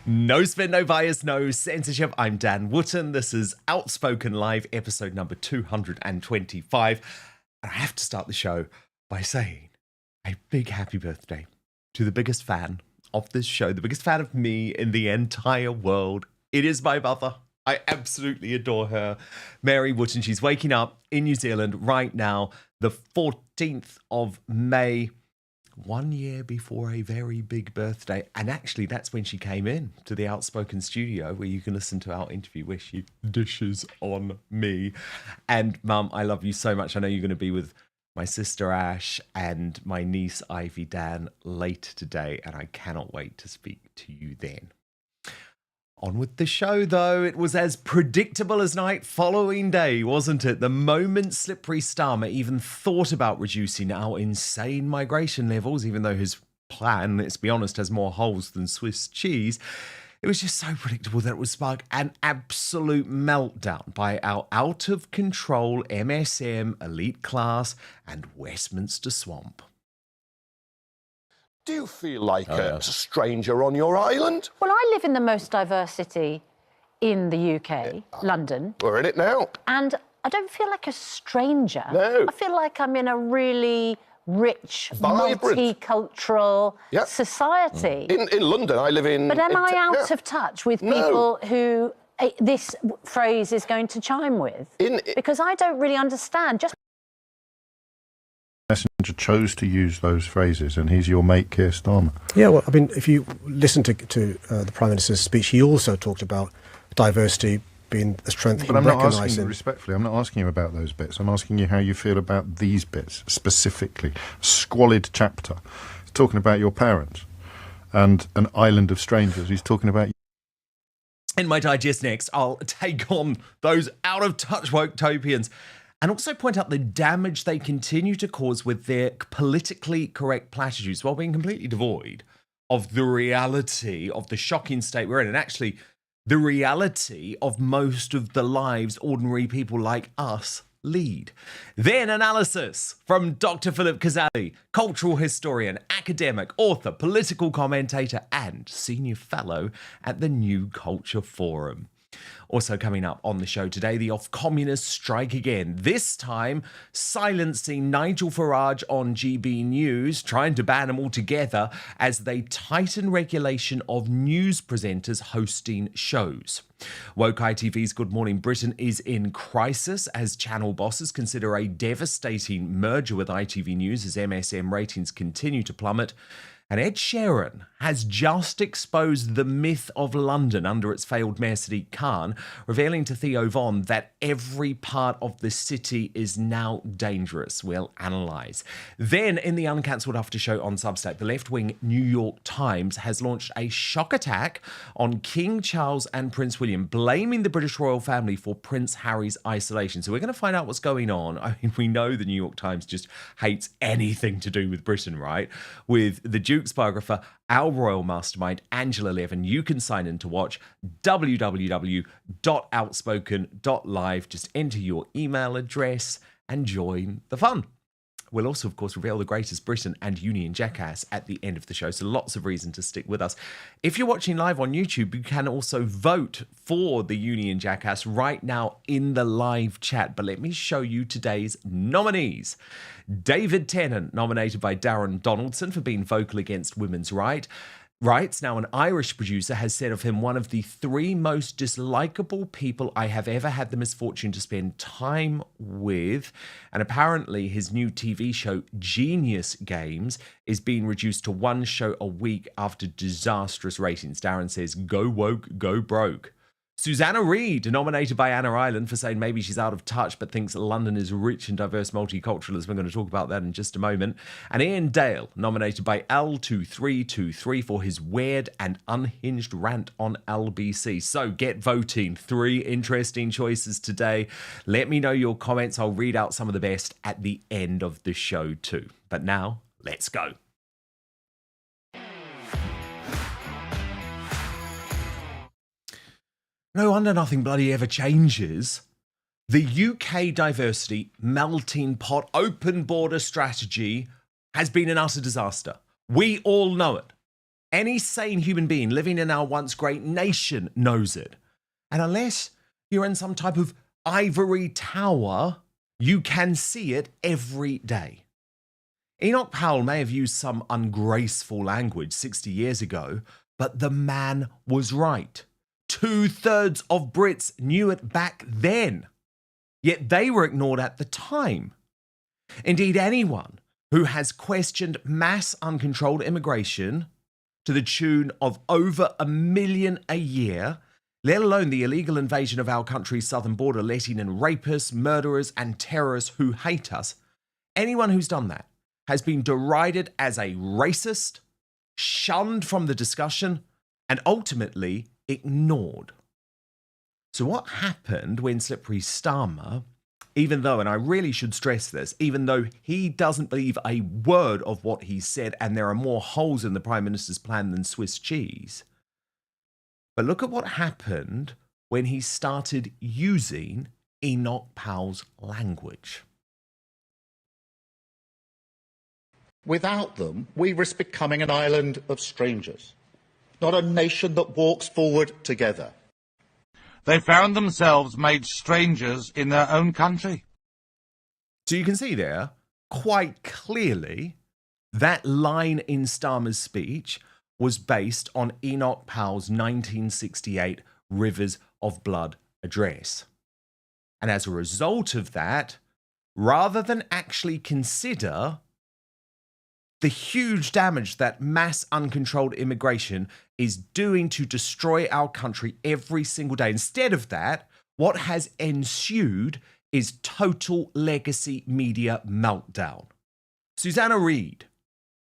No spin, no bias, no censorship. I'm Dan Wootton. This is Outspoken Live, episode number 225. And I have to start the show by saying a big happy birthday to the biggest fan of this show, the biggest fan of me in the entire world. It is my mother. I absolutely adore her. Mary Wootton. She's waking up in New Zealand right now, the 14th of May. 1 year before a very big birthday. And actually, that's when she came in to the Outspoken studio where you can listen to our interview where she dishes on me. And Mum, I love you so much. I know you're going to be with my sister Ash and my niece Ivy Dan later today. And I cannot wait to speak to you then. On with the show, though. It was as predictable as night following day, wasn't it? The moment Slippery Starmer even thought about reducing our insane migration levels, even though his plan, let's be honest, has more holes than Swiss cheese, it was just so predictable that it would spark an absolute meltdown by our out-of-control MSM, elite class, and Westminster swamp. Do you feel like a stranger on your island? Well, I live in the most diverse city in the UK, London. We're in it now. And I don't feel like a stranger. No. I feel like I'm in a really rich, Vibrant. multicultural society. In London, I live in... But am I out of touch with people who this phrase is going to chime with? Because I don't really understand. Just Messenger chose to use those phrases, and he's your mate, Keir Starmer. Yeah, well, I mean, if you listen to the Prime Minister's speech, he also talked about diversity being a strength. But I'm not asking you, respectfully, I'm not asking you about those bits. I'm asking you how you feel about these bits, specifically. Squalid chapter. He's talking about your parents and an island of strangers. He's talking about you. In my digest next, I'll take on those out-of-touch woketopians and also point out the damage they continue to cause with their politically correct platitudes while being completely devoid of the reality of the shocking state we're in, and actually the reality of most of the lives ordinary people like us lead. Then analysis from Dr Philip Kiszely, cultural historian, academic, author, political commentator, and senior fellow at the New Culture Forum. Also coming up on the show today, the Ofcommunists strike again, this time silencing Nigel Farage on GB News, trying to ban them altogether as they tighten regulation of news presenters hosting shows. Woke ITV's Good Morning Britain is in crisis as channel bosses consider a devastating merger with ITV News as MSM ratings continue to plummet. And Ed Sheeran has just exposed the myth of London under its failed Mayor Sadiq Khan, revealing to Theo Von that every part of the city is now dangerous. We'll analyse. Then, in the uncancelled after show on Substack, the left-wing New York Times has launched a shock attack on King Charles and Prince William, blaming the British royal family for Prince Harry's isolation. So we're going to find out what's going on. I mean, we know the New York Times just hates anything to do with Britain, right? With the Duke's biographer, our royal mastermind, Angela Levin. You can sign in to watch www.outspoken.live. Just enter your email address and join the fun. We'll also, of course, reveal the greatest Britain and Union jackass at the end of the show, so lots of reason to stick with us. If you're watching live on YouTube, you can also vote for the Union jackass right now in the live chat. But let me show you today's nominees. David Tennant, nominated by Darren Donaldson for being vocal against women's rights. Now, an Irish producer has said of him, one of the 3 most dislikable people I have ever had the misfortune to spend time with. And apparently his new TV show, Genius Games, is being reduced to 1 show a week after disastrous ratings. Darren says, go woke, go broke. Susanna Reid, nominated by Anna Ireland for saying maybe she's out of touch but thinks London is rich and diverse multiculturalism. We're going to talk about that in just a moment. And Ian Dale, nominated by L2323 for his weird and unhinged rant on LBC. So get voting. 3 interesting choices today. Let me know your comments. I'll read out some of the best at the end of the show too. But now, let's go. No wonder nothing bloody ever changes. The UK diversity melting pot open border strategy has been an utter disaster. We all know it. Any sane human being living in our once great nation knows it. And unless you're in some type of ivory tower, you can see it every day. Enoch Powell may have used some ungraceful language 60 years ago, but the man was right. 2/3 of Brits knew it back then, yet they were ignored at the time. Indeed, anyone who has questioned mass uncontrolled immigration to the tune of over 1 million a year, let alone the illegal invasion of our country's southern border, letting in rapists, murderers, and terrorists who hate us, anyone who's done that has been derided as a racist, shunned from the discussion, and ultimately ignored. So what happened when Slippery Starmer, even though, and I really should stress this, even though he doesn't believe a word of what he said, and there are more holes in the Prime Minister's plan than Swiss cheese, but look at what happened when he started using Enoch Powell's language. Without them, we risk becoming an island of strangers, not a nation that walks forward together. They found themselves made strangers in their own country. So you can see there, quite clearly, that line in Starmer's speech was based on Enoch Powell's 1968 Rivers of Blood address. And as a result of that, rather than actually consider the huge damage that mass uncontrolled immigration is doing to destroy our country every single day, instead of that, what has ensued is total legacy media meltdown. Susanna Reid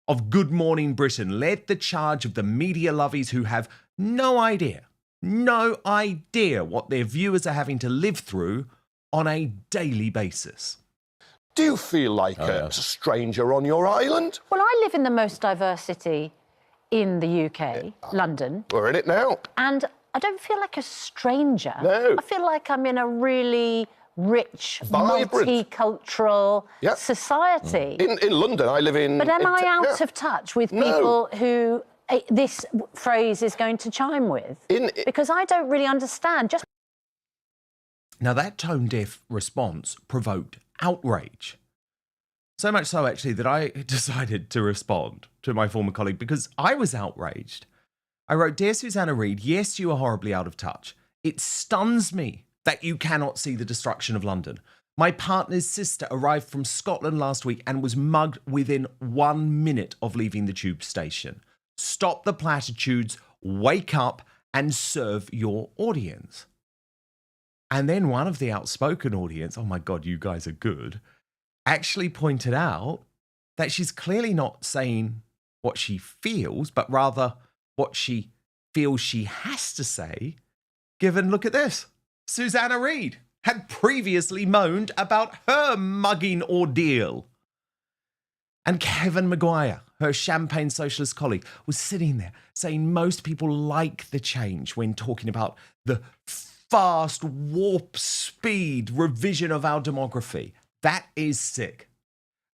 of Good Morning Britain led the charge of the media lovies who have no idea what their viewers are having to live through on a daily basis. Do you feel like a stranger on your island? Well, I live in the most diverse city in the UK, London. We're in it now. And I don't feel like a stranger. No. I feel like I'm in a really rich, Vibrant, multicultural society. In London, I live in... But am I out of touch with people who this phrase is going to chime with? Because I don't really understand. Now, that tone-deaf response provoked outrage. So much so, actually, that I decided to respond to my former colleague because I was outraged. I wrote, "Dear Susanna Reid, yes, you are horribly out of touch. It stuns me that you cannot see the destruction of London. My partner's sister arrived from Scotland last week and was mugged within 1 minute of leaving the tube station. Stop the platitudes, wake up and serve your audience." And then one of the Outspoken audience, oh my God, you guys are good, actually pointed out that she's clearly not saying what she feels, but rather what she feels she has to say, given, look at this, Susanna Reid had previously moaned about her mugging ordeal. And Kevin Maguire, her champagne socialist colleague, was sitting there saying most people like the change when talking about the fast warp speed revision of our demography. That is sick.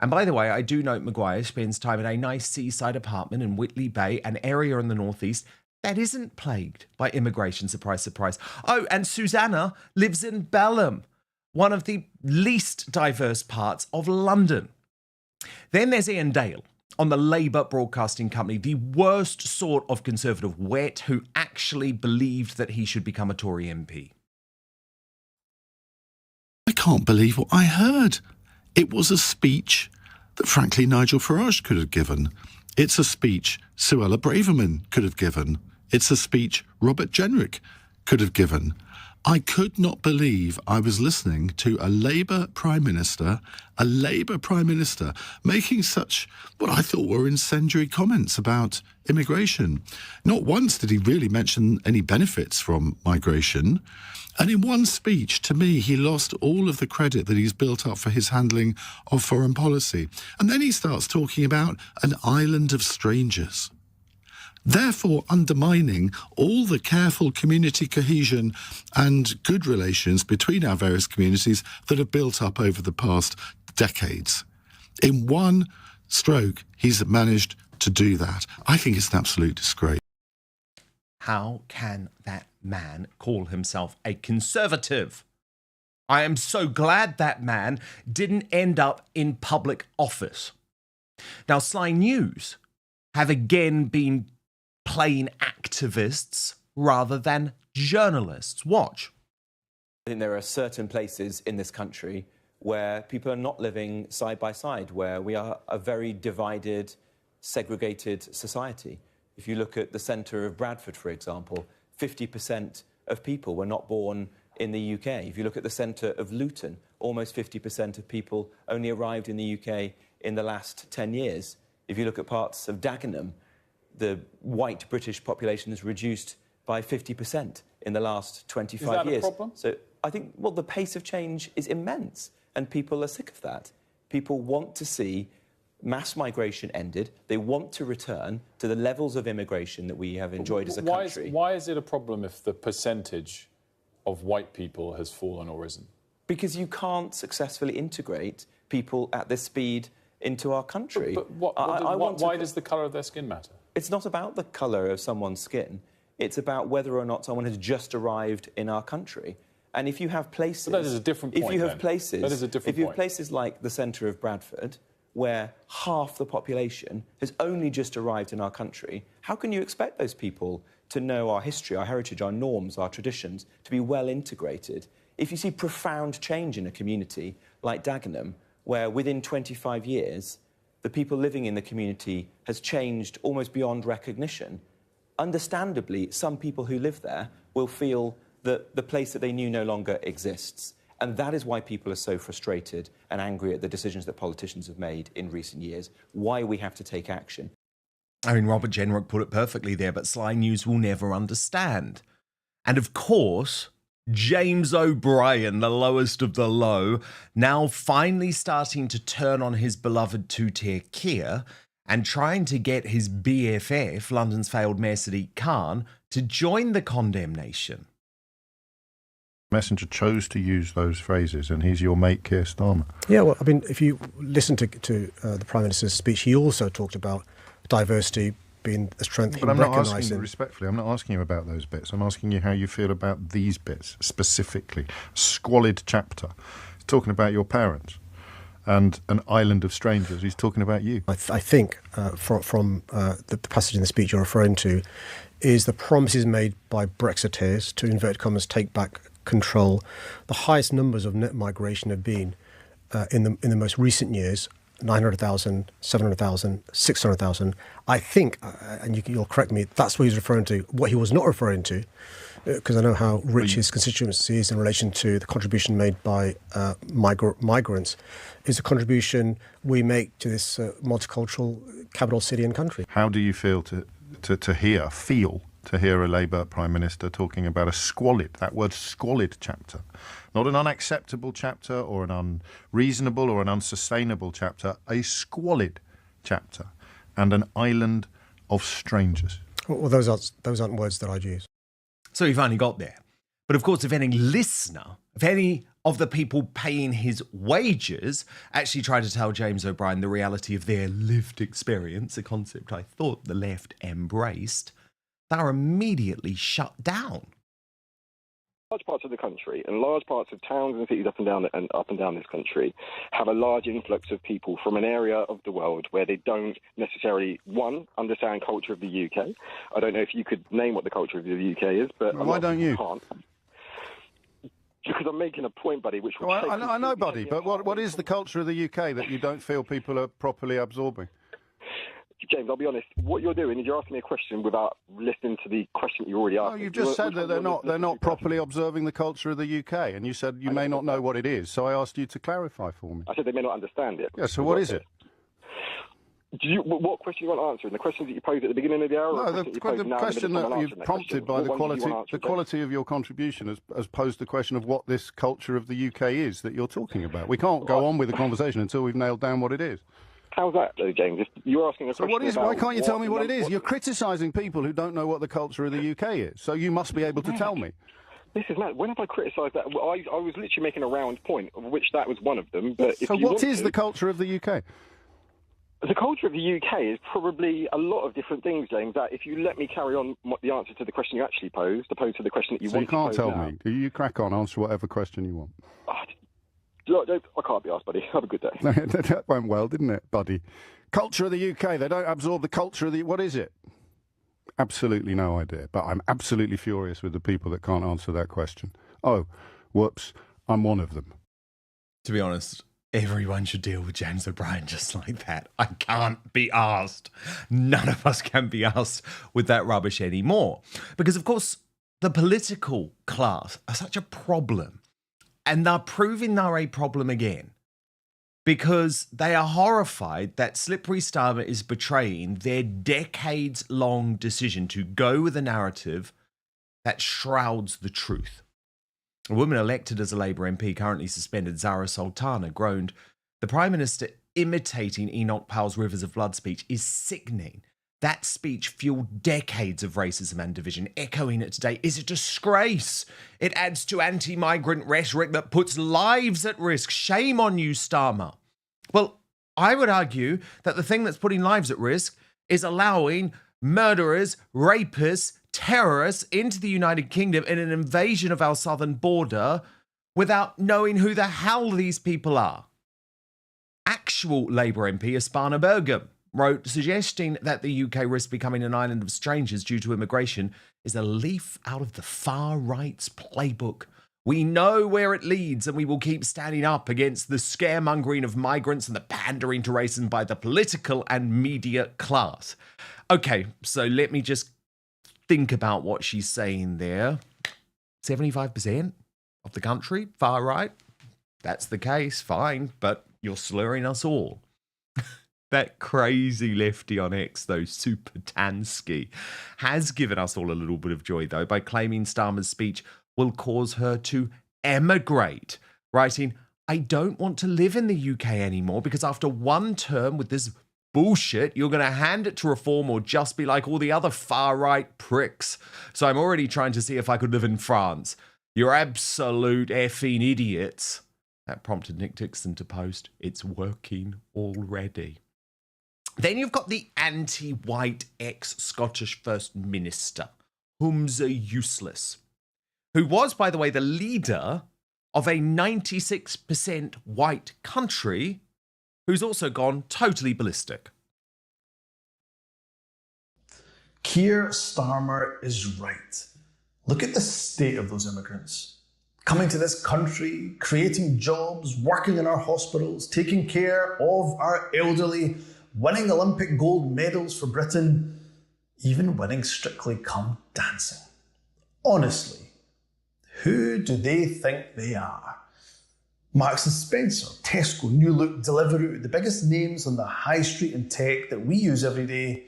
And by the way, I do note Maguire spends time in a nice seaside apartment in Whitley Bay, an area in the northeast that isn't plagued by immigration, surprise, surprise. Oh, and Susanna lives in Belham, one of the least diverse parts of London. Then there's Ian Dale on the Labour Broadcasting Company, the worst sort of conservative wet who actually believed that he should become a Tory MP. I can't believe what I heard. It was a speech that, frankly, Nigel Farage could have given. It's a speech Suella Braverman could have given. It's a speech Robert Jenrick could have given. I could not believe I was listening to a Labour Prime Minister making such what I thought were incendiary comments about immigration. Not once did he really mention any benefits from migration. And in one speech, to me, he lost all of the credit that he's built up for his handling of foreign policy. And then he starts talking about an island of strangers, therefore undermining all the careful community cohesion and good relations between our various communities that have built up over the past decades. In one stroke, he's managed to do that. I think it's an absolute disgrace. How can that man call himself a conservative? I am so glad that man didn't end up in public office. Now, Sly News have again been plain activists rather than journalists. Watch. I think there are certain places in this country where people are not living side by side, where we are a very divided, segregated society. If you look at the centre of Bradford, for example, 50% of people were not born in the UK. If you look at the centre of Luton, almost 50% of people only arrived in the UK in the last 10 years. If you look at parts of Dagenham, the white British population has reduced by 50% in the last 25 years. Is that a problem? So I think, well, the pace of change is immense, and people are sick of that. People want to see mass migration ended. They want to return to the levels of immigration that we have enjoyed as a country. Why is it a problem if the percentage of white people has fallen or risen? Because you can't successfully integrate people at this speed into our country. But why does the colour of their skin matter? It's not about the colour of someone's skin. It's about whether or not someone has just arrived in our country. And if you have places... But that is a different point, If you have places... That is a different point. If you have places like the centre of Bradford, where half the population has only just arrived in our country, how can you expect those people to know our history, our heritage, our norms, our traditions, to be well integrated? If you see profound change in a community like Dagenham, where within 25 years, the people living in the community has changed almost beyond recognition, understandably, some people who live there will feel that the place that they knew no longer exists. And that is why people are so frustrated and angry at the decisions that politicians have made in recent years, why we have to take action. I mean, Robert Jenrick put it perfectly there, but Sly News will never understand. And of course, James O'Brien, the lowest of the low, now finally starting to turn on his beloved two-tier Keir and trying to get his BFF, London's failed Mayor Sadiq Khan, to join the condemnation. Messenger chose to use those phrases, and he's your mate, Keir Starmer. Yeah, well, I mean, if you listen to the Prime Minister's speech, he also talked about diversity being a strength. But I'm not asking you, respectfully, I'm not asking you about those bits. I'm asking you how you feel about these bits, specifically. Squalid chapter. He's talking about your parents. And an island of strangers. He's talking about you. I think from the passage in the speech you're referring to is the promises made by Brexiteers to, inverted commas, take back control. The highest numbers of net migration have been in the most recent years, 900,000, 700,000, 600,000. I think, and you'll correct me, that's what he's referring to. What he was not referring to, because I know how rich his constituency is in relation to the contribution made by migrants, is the contribution we make to this multicultural capital city and country. How do you feel to hear a Labour Prime Minister talking about a squalid, that word squalid chapter, not an unacceptable chapter or an unreasonable or an unsustainable chapter, a squalid chapter and an island of strangers? Well, those aren't words that I'd use. So he finally got there. But of course, if any listener, if any of the people paying his wages actually try to tell James O'Brien the reality of their lived experience, a concept I thought the left embraced, they're immediately shut down. Large parts of the country and large parts of towns and cities up and down this country have a large influx of people from an area of the world where they don't necessarily, one, understand culture of the UK. I don't know if you could name what the culture of the UK is, but why don't you? Can't. Because I'm making a point, buddy, which will I know, buddy, but what is the culture of the UK that you don't feel people are properly absorbing? James, I'll be honest. What you're doing is you're asking me a question without listening to the question you already asked. No, you've just said that they're not properly observing the culture of the UK, and you said you may not know what it is. So I asked you to clarify for me. I said they may not understand it. Yeah. So what is it? What question you want answering? The questions that you posed at the beginning of the hour? No, the question that you've prompted by the quality of your contribution has posed the question of what this culture of the UK is that you're talking about. We can't go on with the conversation until we've nailed down what it is. How's that, though, James? If you're asking a question. So what is? Why can't you tell me what it is? You're criticising people who don't know what the culture of the UK is. So you must be able to tell me. This is mad. When have I criticised that? I was literally making a round point, of which that was one of them. But so what is the culture of the UK? The culture of the UK is probably a lot of different things, James. That if you let me carry on the answer to the question you actually posed, opposed to the question that you want to pose. So you can't tell me. You crack on, answer whatever question you want. I can't be asked, buddy. Have a good day. That went well, didn't it, buddy? Culture of the UK. They don't absorb the culture of the... What is it? Absolutely no idea. But I'm absolutely furious with the people that can't answer that question. Oh, whoops. I'm one of them. To be honest, everyone should deal with James O'Brien just like that. I can't be asked. None of us can be asked with that rubbish anymore. Because, of course, the political class are such a problem. And they're proving they're a problem again. Because they are horrified that Slippery Starmer is betraying their decades-long decision to go with a narrative that shrouds the truth. A woman elected as a Labour MP, currently suspended, Zara Sultana, groaned, "The Prime Minister imitating Enoch Powell's Rivers of Blood speech is sickening. That speech fueled decades of racism and division. Echoing it today is a disgrace. It adds to anti-migrant rhetoric that puts lives at risk. Shame on you, Starmer." Well, I would argue that the thing that's putting lives at risk is allowing murderers, rapists, terrorists into the United Kingdom in an invasion of our southern border without knowing who the hell these people are. Actual Labour MP Urbana Bergam wrote, suggesting that the UK risks becoming an island of strangers due to immigration is a leaf out of the far right's playbook. We know where it leads, and we will keep standing up against the scaremongering of migrants and the pandering to racism by the political and media class. Okay, so let me just think about what she's saying there. 75% of the country, far right? That's the case, fine, but you're slurring us all. That crazy lefty on X, though, Super Tansky, has given us all a little bit of joy, though, by claiming Starmer's speech will cause her to emigrate, writing, "I don't want to live in the UK anymore because after one term with this bullshit, you're going to hand it to Reform or just be like all the other far-right pricks. So I'm already trying to see if I could live in France. You're absolute effing idiots." That prompted Nick Dixon to post, "It's working already." Then you've got the anti-white ex-Scottish First Minister, Humza Useless, who was, by the way, the leader of a 96% white country, who's also gone totally ballistic. Keir Starmer is right. Look at the state of those immigrants. Coming to this country, creating jobs, working in our hospitals, taking care of our elderly, winning Olympic gold medals for Britain, even winning Strictly Come Dancing. Honestly, who do they think they are? Marks & Spencer, Tesco, New Look, Deliveroo, the biggest names on the high street in tech that we use every day,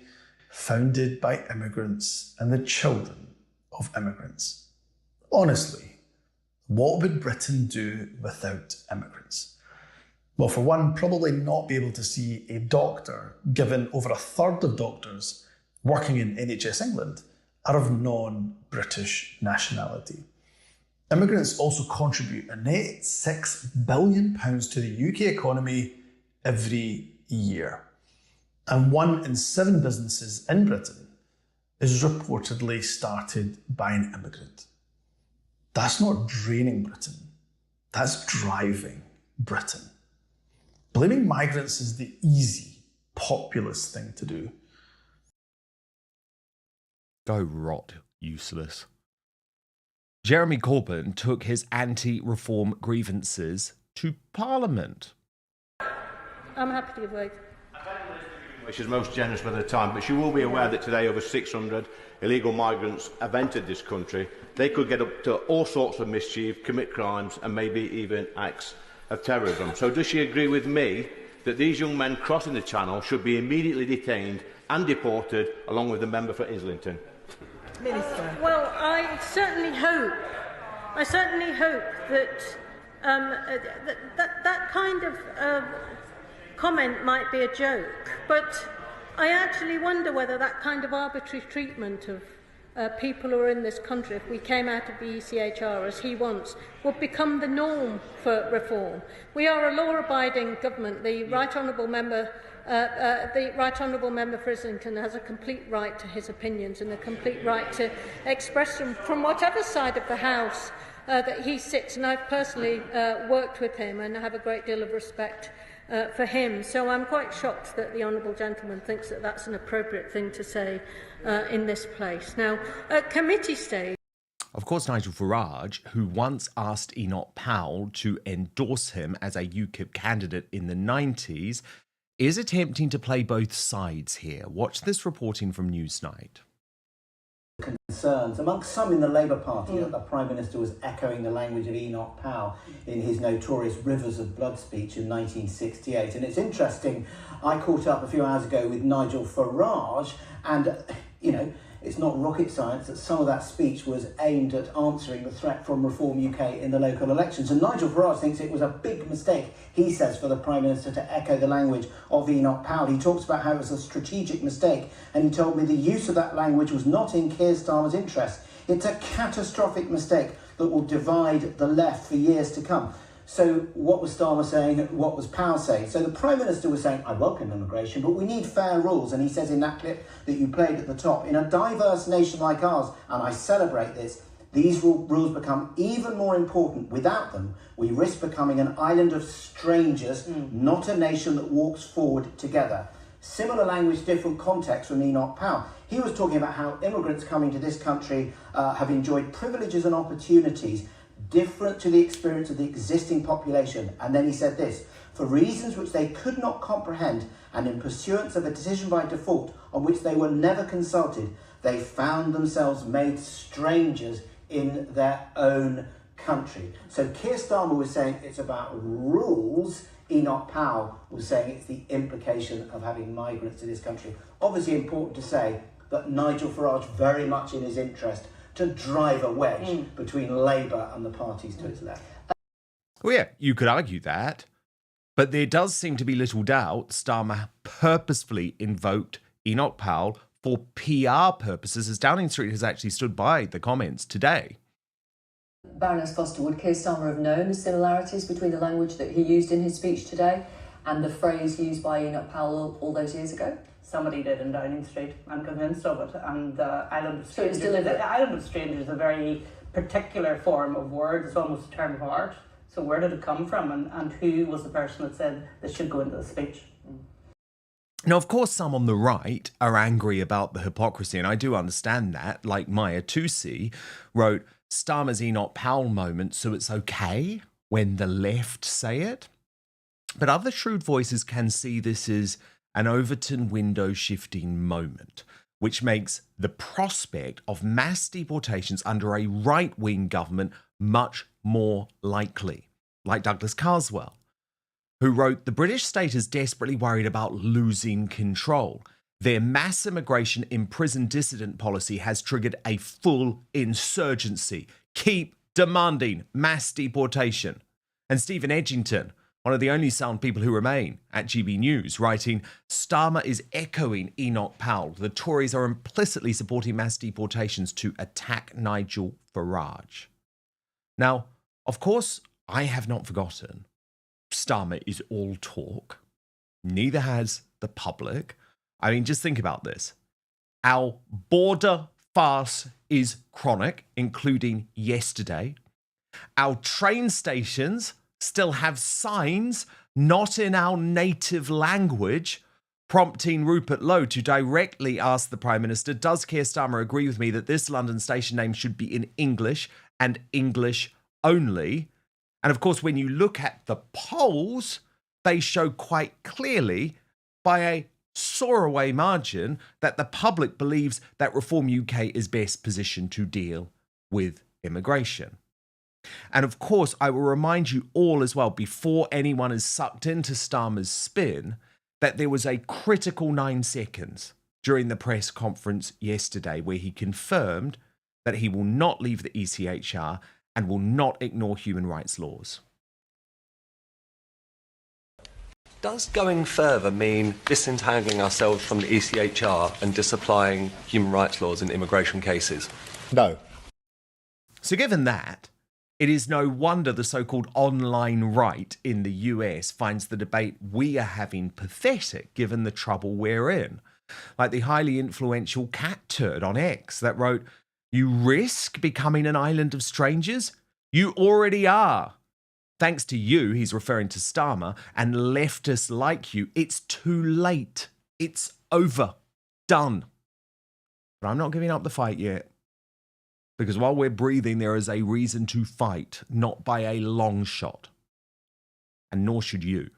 founded by immigrants and the children of immigrants. Honestly, what would Britain do without immigrants? Well, for one, probably not be able to see a doctor, given over a third of doctors working in NHS England are of non-British nationality. Immigrants also contribute a net £6 billion to the UK economy every year. And 1 in 7 businesses in Britain is reportedly started by an immigrant. That's not draining Britain, that's driving Britain. Blaming migrants is the easy, populist thing to do. Go rot, useless. Jeremy Corbyn took his anti-reform grievances to Parliament. I'm happy to give way. She's most generous with her time, but she will be aware that today over 600 illegal migrants have entered this country. They could get up to all sorts of mischief, commit crimes and maybe even acts of terrorism. So does she agree with me that these young men crossing the Channel should be immediately detained and deported along with the member for Islington? Minister. Well, I certainly hope that that kind of comment might be a joke, but I actually wonder whether that kind of arbitrary treatment of people who are in this country, if we came out of the ECHR as he wants, would become the norm for reform. We are a law-abiding government. The Right Honourable Member the Right Honourable Member for Islington has a complete right to his opinions and a complete right to express them from whatever side of the House that he sits. And I've personally worked with him and have a great deal of respect for him. So I'm quite shocked that the Honourable Gentleman thinks that that's an appropriate thing to say in this place. Now, at committee stage... Of course, Nigel Farage, who once asked Enoch Powell to endorse him as a UKIP candidate in the 90s, is attempting to play both sides here. Watch this reporting from Newsnight. Concerns amongst some in the Labour Party that the Prime Minister was echoing the language of Enoch Powell in his notorious Rivers of Blood speech in 1968. And it's interesting, I caught up a few hours ago with Nigel Farage, and, you know, it's not rocket science that some of that speech was aimed at answering the threat from Reform UK in the local elections. And Nigel Farage thinks it was a big mistake, he says, for the Prime Minister to echo the language of Enoch Powell. He talks about how it was a strategic mistake, and he told me the use of that language was not in Keir Starmer's interest. It's a catastrophic mistake that will divide the left for years to come. So what was Starmer saying? What was Powell saying? So the Prime Minister was saying, I welcome immigration, but we need fair rules. And he says in that clip that you played at the top, in a diverse nation like ours, and I celebrate this, these rules become even more important. Without them, we risk becoming an island of strangers, not a nation that walks forward together. Similar language, different context from Enoch Powell. He was talking about how immigrants coming to this country have enjoyed privileges and opportunities different to the experience of the existing population. And then he said this, for reasons which they could not comprehend and in pursuance of a decision by default on which they were never consulted, they found themselves made strangers in their own country. So Keir Starmer was saying it's about rules. Enoch Powell was saying it's the implication of having migrants to this country. Obviously important to say that Nigel Farage very much in his interest to drive a wedge between Labour and the parties to its left. Well, yeah, you could argue that. But there does seem to be little doubt Starmer purposefully invoked Enoch Powell for PR purposes, as Downing Street has actually stood by the comments today. Baroness Foster, would Keir Starmer have known the similarities between the language that he used in his speech today and the phrase used by Enoch Powell all those years ago? Somebody did in Downing Street. I'm convinced of it. And the Island of Strangers, So it's the Island of Strangers is a very particular form of word. It's almost a term of art. So where did it come from, and who was the person that said this should go into the speech? Now, of course, some on the right are angry about the hypocrisy, and I do understand that. Like Maya Tusi wrote, Starmer's Enoch Powell moment, so it's okay when the left say it. But other shrewd voices can see this as an Overton window shifting moment, which makes the prospect of mass deportations under a right-wing government much more likely, like Douglas Carswell, who wrote, the British state is desperately worried about losing control. Their mass immigration imprisoned dissident policy has triggered a full insurgency. Keep demanding mass deportation. And Stephen Edgington, one of the only sound people who remain at GB News, writing, Starmer is echoing Enoch Powell. The Tories are implicitly supporting mass deportations to attack Nigel Farage. Now, of course, I have not forgotten Starmer is all talk. Neither has the public. I mean, just think about this. Our border farce is chronic, including yesterday. Our train stations still have signs not in our native language, prompting Rupert Lowe to directly ask the Prime Minister, does Keir Starmer agree with me that this London station name should be in English and English only? And of course, when you look at the polls, they show quite clearly by a soar-away margin that the public believes that Reform UK is best positioned to deal with immigration. And of course, I will remind you all as well, before anyone is sucked into Starmer's spin, that there was a critical 9 seconds during the press conference yesterday where he confirmed that he will not leave the ECHR and will not ignore human rights laws. Does going further mean disentangling ourselves from the ECHR and disapplying human rights laws in immigration cases? No. So given that, It is no wonder the so-called online right in the US finds the debate we are having pathetic given the trouble we're in. Like the highly influential cat turd on X that wrote, "You risk becoming an island of strangers? You already are. Thanks to you," he's referring to Starmer, "and leftists like you, it's too late. It's over. Done." But I'm not giving up the fight yet. Because while we're breathing, there is a reason to fight, not by a long shot. And nor should you.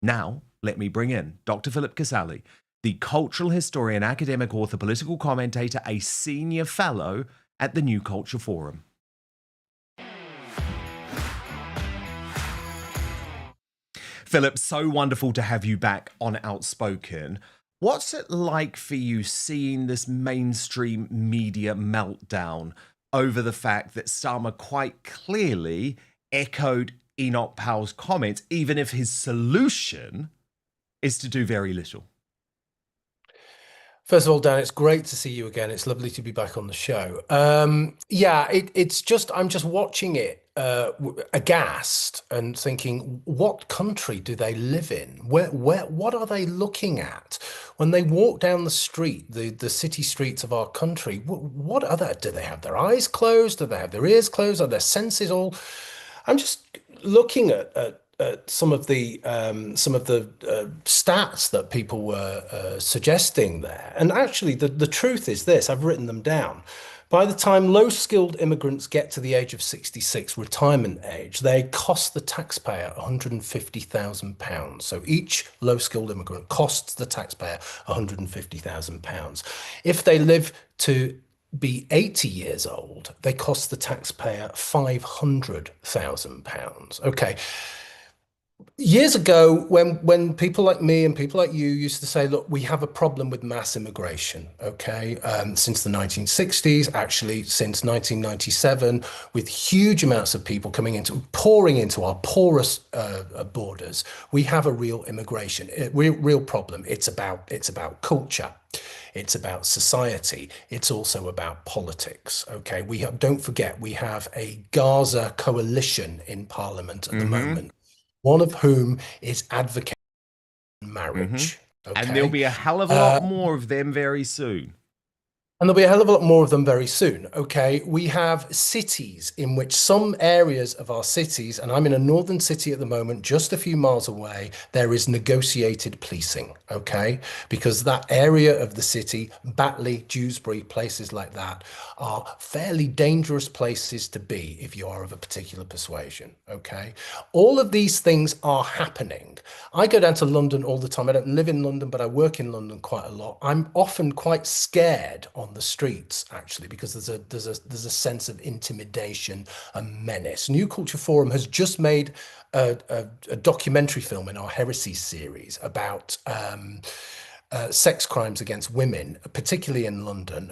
Now, let me bring in Dr. Philip Kiszely, the cultural historian, academic author, political commentator, a senior fellow at the New Culture Forum. Philip, so wonderful to have you back on Outspoken. What's it like for you seeing this mainstream media meltdown over the fact that Starmer quite clearly echoed Enoch Powell's comments, even if his solution is to do very little? First of all, Dan, it's great to see you again. It's lovely to be back on the show. I'm just watching it aghast and thinking, what country do they live in? What are they looking at when they walk down the street, the city streets of our country? What are they? Do they have their eyes closed? Do they have their ears closed? Are their senses all? I'm just looking at some of the stats that people were suggesting there. And actually, the truth is this, I've written them down. By the time low-skilled immigrants get to the age of 66, retirement age, they cost the taxpayer £150,000. So each low-skilled immigrant costs the taxpayer £150,000. If they live to be 80 years old, they cost the taxpayer £500,000. Okay. Years ago, when people like me and people like you used to say, look, we have a problem with mass immigration, okay, since the 1960s, actually since 1997, with huge amounts of people pouring into our porous borders, we have a real immigration, real problem. It's about culture. It's about society. It's also about politics. Okay, don't forget, we have a Gaza coalition in Parliament at the moment, one of whom is advocating marriage. Okay? And there'll be a hell of a lot more of them very soon. And there'll be a hell of a lot more of them very soon, okay? We have cities in which some areas of our cities, and I'm in a northern city at the moment, just a few miles away, there is negotiated policing, okay? Because that area of the city, Batley, Dewsbury, places like that, are fairly dangerous places to be if you are of a particular persuasion, okay? All of these things are happening. I go down to London all the time. I don't live in London, but I work in London quite a lot. I'm often quite scared on the streets, actually, because there's a sense of intimidation and menace. New Culture Forum has just made a documentary film in our Heresy series about sex crimes against women, particularly in London,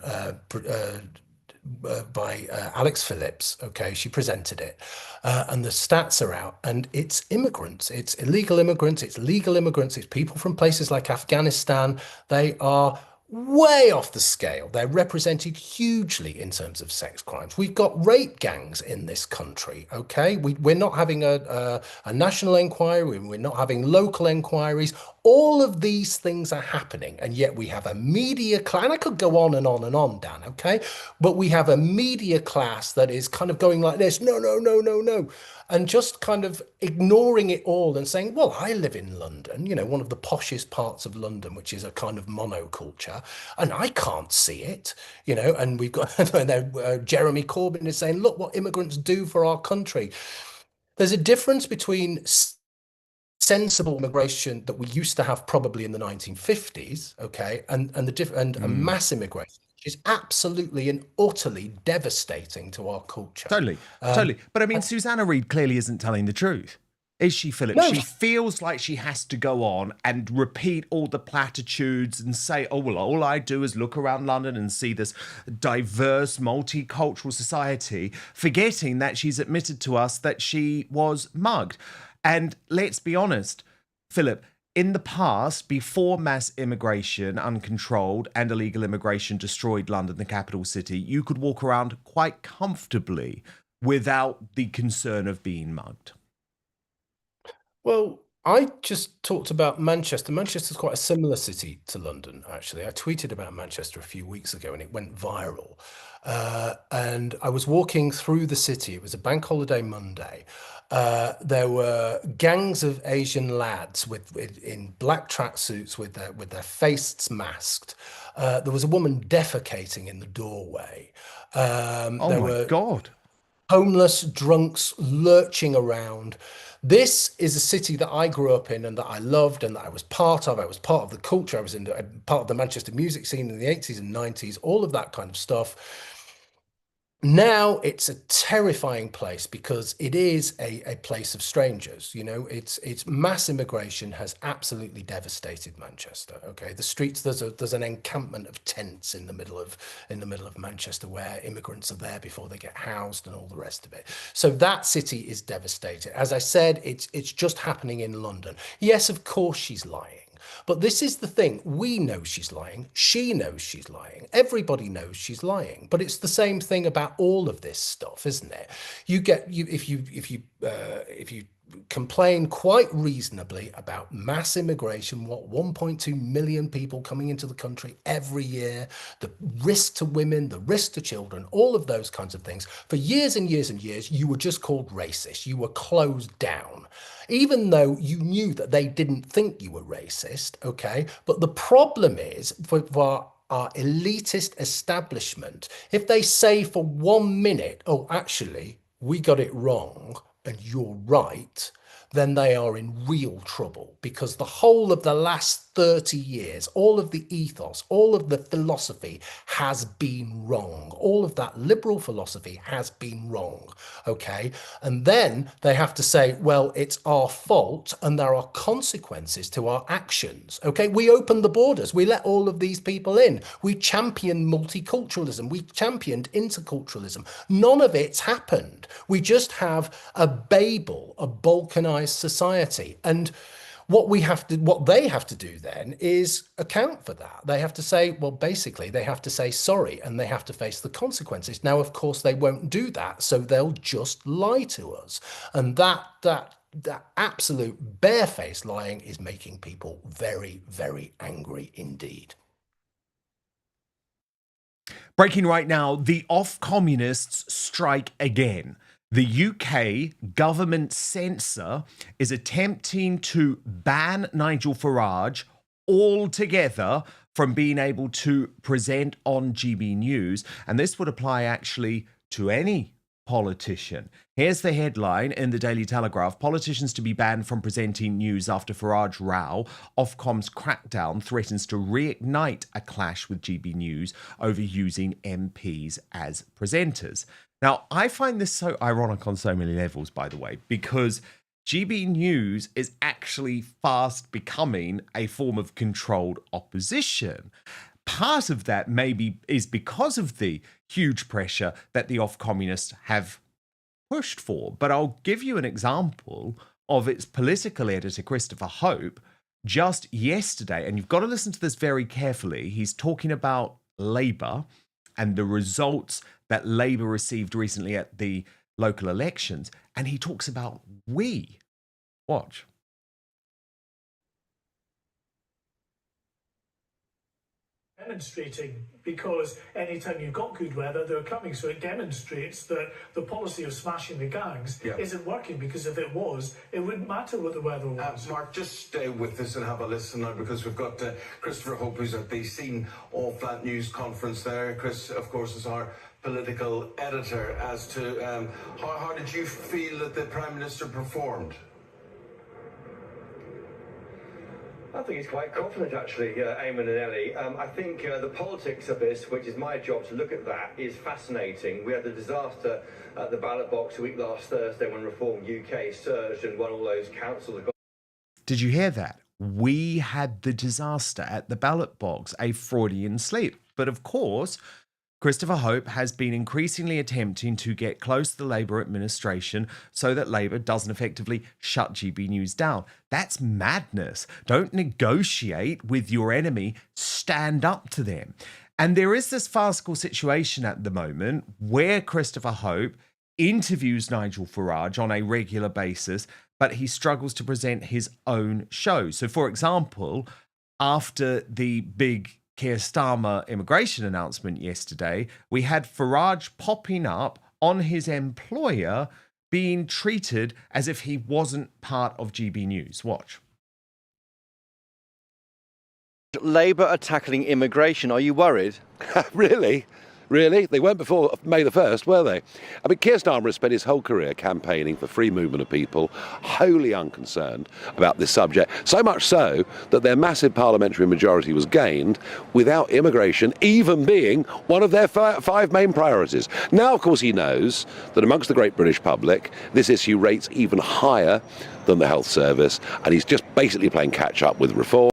by Alex Phillips. Okay, she presented it, and the stats are out, and it's immigrants, it's illegal immigrants, it's legal immigrants, it's people from places like Afghanistan. They are way off the scale. They're represented hugely in terms of sex crimes. We've got rape gangs in this country, okay? We're not having a national inquiry, we're not having local inquiries. All of these things are happening, and yet we have a media class, and I could go on and on and on, Dan, okay? But we have a media class that is kind of going like this, no, no, no, no, no, and just kind of ignoring it all and saying, well, I live in London, you know, one of the poshest parts of London, which is a kind of monoculture, and I can't see it, you know, and we've got Jeremy Corbyn is saying, look what immigrants do for our country. There's a difference between sensible immigration that we used to have probably in the 1950s, okay, and mass immigration, which is absolutely and utterly devastating to our culture. Totally. But I mean, Susanna Reid clearly isn't telling the truth. Is she, Philip? No. She feels like she has to go on and repeat all the platitudes and say, oh, well, all I do is look around London and see this diverse, multicultural society, forgetting that she's admitted to us that she was mugged. And let's be honest, Philip, in the past, before mass immigration, uncontrolled and illegal immigration destroyed London, the capital city, you could walk around quite comfortably without the concern of being mugged? Well, I just talked about Manchester. Manchester's quite a similar city to London, actually. I tweeted about Manchester a few weeks ago and it went viral. And I was walking through the city. It was a bank holiday Monday. There were gangs of Asian lads in black tracksuits with their faces masked. There was a woman defecating in the doorway. Oh my God. Homeless drunks lurching around. This is a city that I grew up in and that I loved and that I was part of. I was part of the culture. I was part of the Manchester music scene in the 80s and 90s, all of that kind of stuff. Now it's a terrifying place because it is a place of strangers. You know, it's mass immigration has absolutely devastated Manchester. Okay, the streets, there's an encampment of tents in the middle of Manchester where immigrants are there before they get housed and all the rest of it. So that city is devastated. As I said, it's just happening in London. Yes, of course she's lying. But this is the thing. We know she's lying. She knows she's lying. Everybody knows she's lying. But it's the same thing about all of this stuff, isn't it? If you complain quite reasonably about mass immigration, 1.2 million people coming into the country every year, the risk to women, the risk to children, all of those kinds of things. For years and years and years, you were just called racist. You were closed down, even though you knew that they didn't think you were racist, okay? But the problem is for our elitist establishment, if they say for 1 minute, oh, actually, we got it wrong, and you're right, then they are in real trouble because the whole of the last 30 years, all of the ethos, all of the philosophy has been wrong. All of that liberal philosophy has been wrong, okay? And then they have to say, well, it's our fault and there are consequences to our actions, okay? We opened the borders. We let all of these people in. We championed multiculturalism. We championed interculturalism. None of it's happened. We just have a Babel, a balkanized society. And what they have to do then is account for that. They have to say, well, basically, they have to say sorry and they have to face the consequences. Now, of course, they won't do that, so they'll just lie to us. And that absolute barefaced lying is making people very, very angry indeed. Breaking right now, the Ofcommunists strike again. The UK government censor is attempting to ban Nigel Farage altogether from being able to present on GB News. And this would apply actually to any politician. Here's the headline in the Daily Telegraph. Politicians to be banned from presenting news after Farage row. Ofcom's crackdown threatens to reignite a clash with GB News over using MPs as presenters. Now, I find this so ironic on so many levels, by the way, because GB News is actually fast becoming a form of controlled opposition. Part of that maybe is because of the huge pressure that the Ofcommunists have pushed for. But I'll give you an example of its political editor, Christopher Hope, just yesterday. And you've got to listen to this very carefully. He's talking about Labour and the results that Labour received recently at the local elections. And he talks about we. Watch. Demonstrating, because anytime you've got good weather, they're coming. So it demonstrates that the policy of smashing the gangs isn't working, because if it was, it wouldn't matter what the weather was. Mark, just stay with us and have a listen now, because we've got Christopher Hope, who's at the scene of that news conference there. Chris, of course, is our political editor. As to how did you feel that the Prime Minister performed? I think he's quite confident, actually, Eamon and Ellie. I think the politics of this, which is my job to look at that, is fascinating. We had the disaster at the ballot box a week last Thursday when Reform UK surged and won all those councils. Did you hear that? We had the disaster at the ballot box, a Freudian slip. But of course, Christopher Hope has been increasingly attempting to get close to the Labour administration so that Labour doesn't effectively shut GB News down. That's madness. Don't negotiate with your enemy, stand up to them. And there is this farcical situation at the moment where Christopher Hope interviews Nigel Farage on a regular basis, but he struggles to present his own show. So, for example, after the big Keir Starmer immigration announcement yesterday, we had Farage popping up on his employer being treated as if he wasn't part of GB News. Watch. Labour are tackling immigration. Are you worried? Really? Really? They weren't before May the 1st, were they? I mean, Keir Starmer has spent his whole career campaigning for free movement of people, wholly unconcerned about this subject, so much so that their massive parliamentary majority was gained without immigration even being one of their five main priorities. Now, of course, he knows that amongst the great British public, this issue rates even higher than the health service, and he's just basically playing catch-up with reform.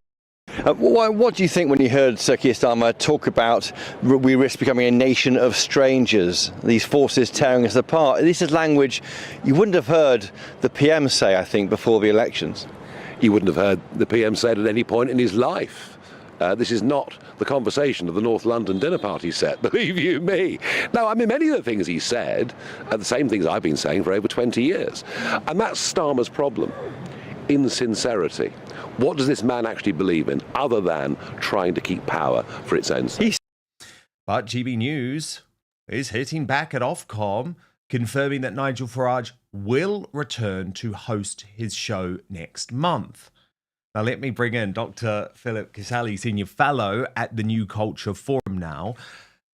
What do you think when you heard Sir Keir Starmer talk about we risk becoming a nation of strangers, these forces tearing us apart? This is language you wouldn't have heard the PM say, I think, before the elections. You wouldn't have heard the PM say it at any point in his life. This is not the conversation of the North London dinner party set, believe you me. No, I mean, many of the things he said are the same things I've been saying for over 20 years. And that's Starmer's problem. Insincerity. What does this man actually believe in other than trying to keep power for its own sake? But GB News is hitting back at Ofcom, confirming that Nigel Farage will return to host his show next month. Now, let me bring in Dr. Philip Kiszely, Senior Fellow at the New Culture Forum now.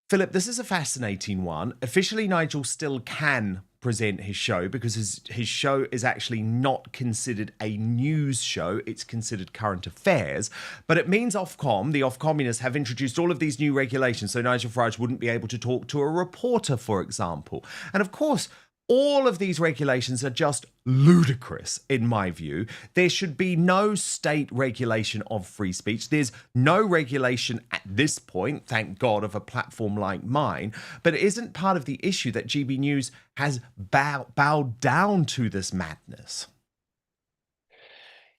Philip, this is a fascinating one. Officially, Nigel still can present his show because his show is actually not considered a news show. It's considered current affairs. But it means Ofcom, the Ofcommunists, have introduced all of these new regulations. So Nigel Farage wouldn't be able to talk to a reporter, for example. And of course, all of these regulations are just ludicrous, in my view. There should be no state regulation of free speech. There's no regulation at this point, thank God, of a platform like mine. But it isn't part of the issue that GB News has bowed down to this madness.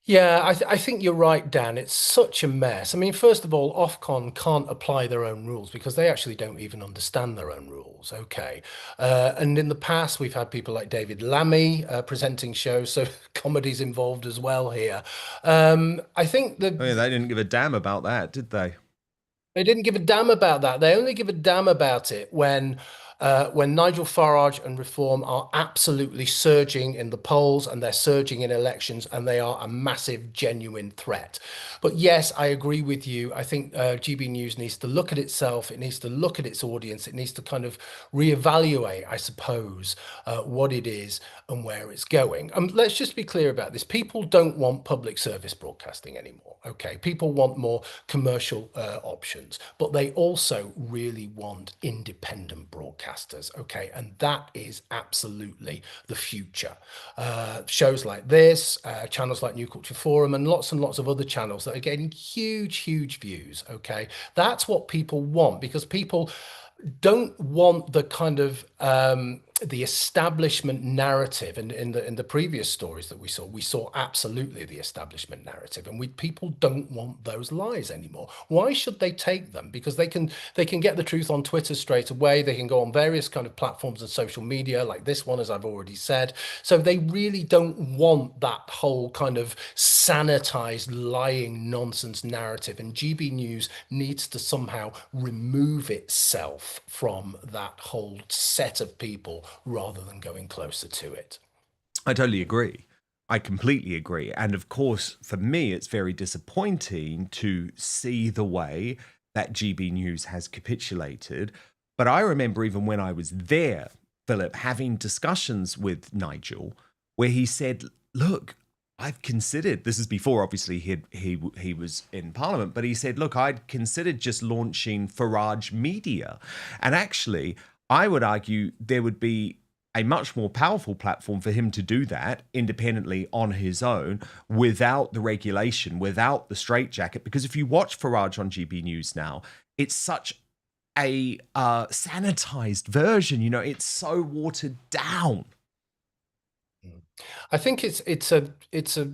Yeah, I think you're right, Dan. It's such a mess. I mean, first of all, Ofcom can't apply their own rules because they actually don't even understand their own rules. Okay. And in the past, we've had people like David Lammy presenting shows, so comedy's involved as well here. I think that... Oh, yeah, they didn't give a damn about that, did they? They didn't give a damn about that. They only give a damn about it when Nigel Farage and Reform are absolutely surging in the polls and they're surging in elections and they are a massive, genuine threat. But yes, I agree with you. I think GB News needs to look at itself. It needs to look at its audience. It needs to kind of reevaluate, I suppose, what it is and where it's going. Let's just be clear about this. People don't want public service broadcasting anymore. Okay, people want more commercial options, but they also really want independent broadcasters. Okay, and that is absolutely the future. Shows like this, channels like New Culture Forum, and lots of other channels that are getting huge views. Okay, that's what people want, because people don't want the kind of the establishment narrative. And in the previous stories that we saw absolutely the establishment narrative, and people don't want those lies anymore. Why should they take them? Because they can get the truth on Twitter straight away. They can go on various kind of platforms and social media like this one, as I've already said. So they really don't want that whole kind of sanitized lying nonsense narrative, and GB News needs to somehow remove itself from that whole set of people rather than going closer to it. I totally agree. I completely agree. And of course, for me, it's very disappointing to see the way that GB News has capitulated. But I remember even when I was there, Philip, having discussions with Nigel where he said, look, I've considered, this is before obviously he was in Parliament, but he said, look, I'd considered just launching Farage Media. And actually, I would argue there would be a much more powerful platform for him to do that independently on his own, without the regulation, without the straitjacket. Because if you watch Farage on GB News now, it's such a sanitized version, you know, it's so watered down. I think it's a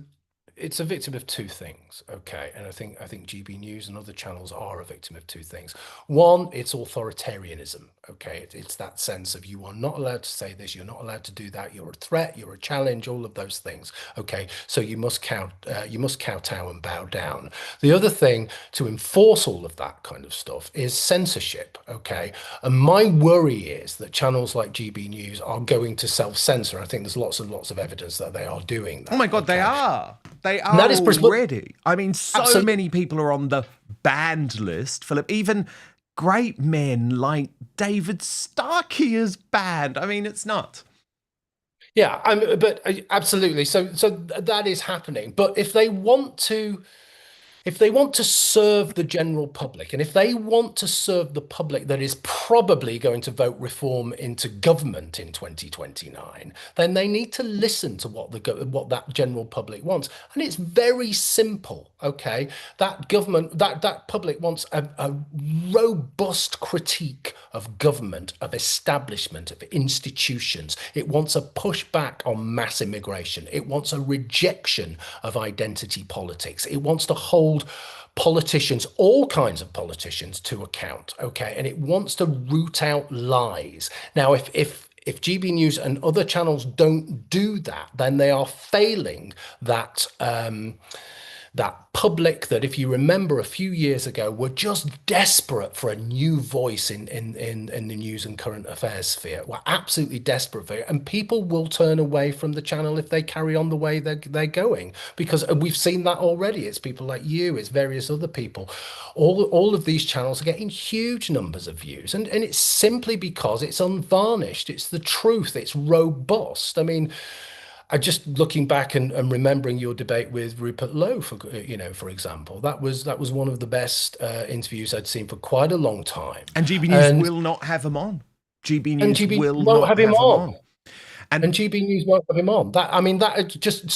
it's a victim of two things, okay? And I think GB News and other channels are a victim of two things. One, it's authoritarianism, okay? It's that sense of you are not allowed to say this, you're not allowed to do that, you're a threat, you're a challenge, all of those things, okay? So you must kowtow and bow down. The other thing to enforce all of that kind of stuff is censorship, okay? And my worry is that channels like GB News are going to self-censor. I think there's lots and lots of evidence that they are doing that. Oh my God, they are. They are That is already. I mean, so Absolutely. many people are on the banned list, Philip. Even great men like David Starkey is banned. I mean, it's nuts. Yeah, absolutely. So that is happening. But if they want to serve the general public, and if they want to serve the public that is probably going to vote reform into government in 2029, then they need to listen to what that general public wants. And it's very simple, okay? That public wants a robust critique of government, of establishment, of institutions. It wants a pushback on mass immigration. It wants a rejection of identity politics. It wants to hold politicians, all kinds of politicians, to account, okay? And it wants to root out lies. Now, if GB News and other channels don't do that, then they are failing that public that, if you remember a few years ago, were just desperate for a new voice in the news and current affairs sphere. We're absolutely desperate for it. And people will turn away from the channel if they carry on the way they're going, because we've seen that already. It's people like you, it's various other people. All of these channels are getting huge numbers of views. And it's simply because it's unvarnished. It's the truth. It's robust. I mean, I just looking back and remembering your debate with Rupert Lowe, for example, that was one of the best interviews I'd seen for quite a long time. And GB News will not have him on. GB News will not have him on. And GB News won't have him on. Just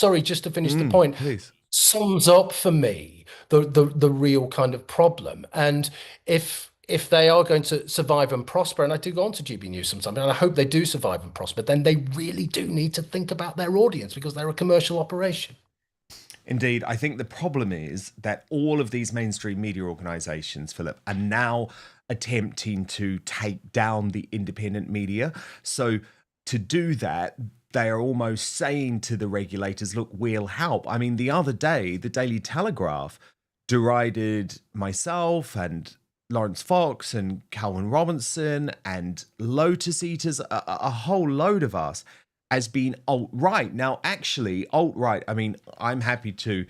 to finish the point, please. Sums up for me the real kind of problem. And if they are going to survive and prosper, and I do go on to GB News sometimes, and I hope they do survive and prosper, then they really do need to think about their audience, because they're a commercial operation. Indeed. I think the problem is that all of these mainstream media organisations, Philip, are now attempting to take down the independent media. So to do that, they are almost saying to the regulators, look, we'll help. I mean, the other day, the Daily Telegraph derided myself and Lawrence Fox and Calvin Robinson and Lotus Eaters, a whole load of us, as being alt-right. Now, actually, alt-right, I mean, I'm happy to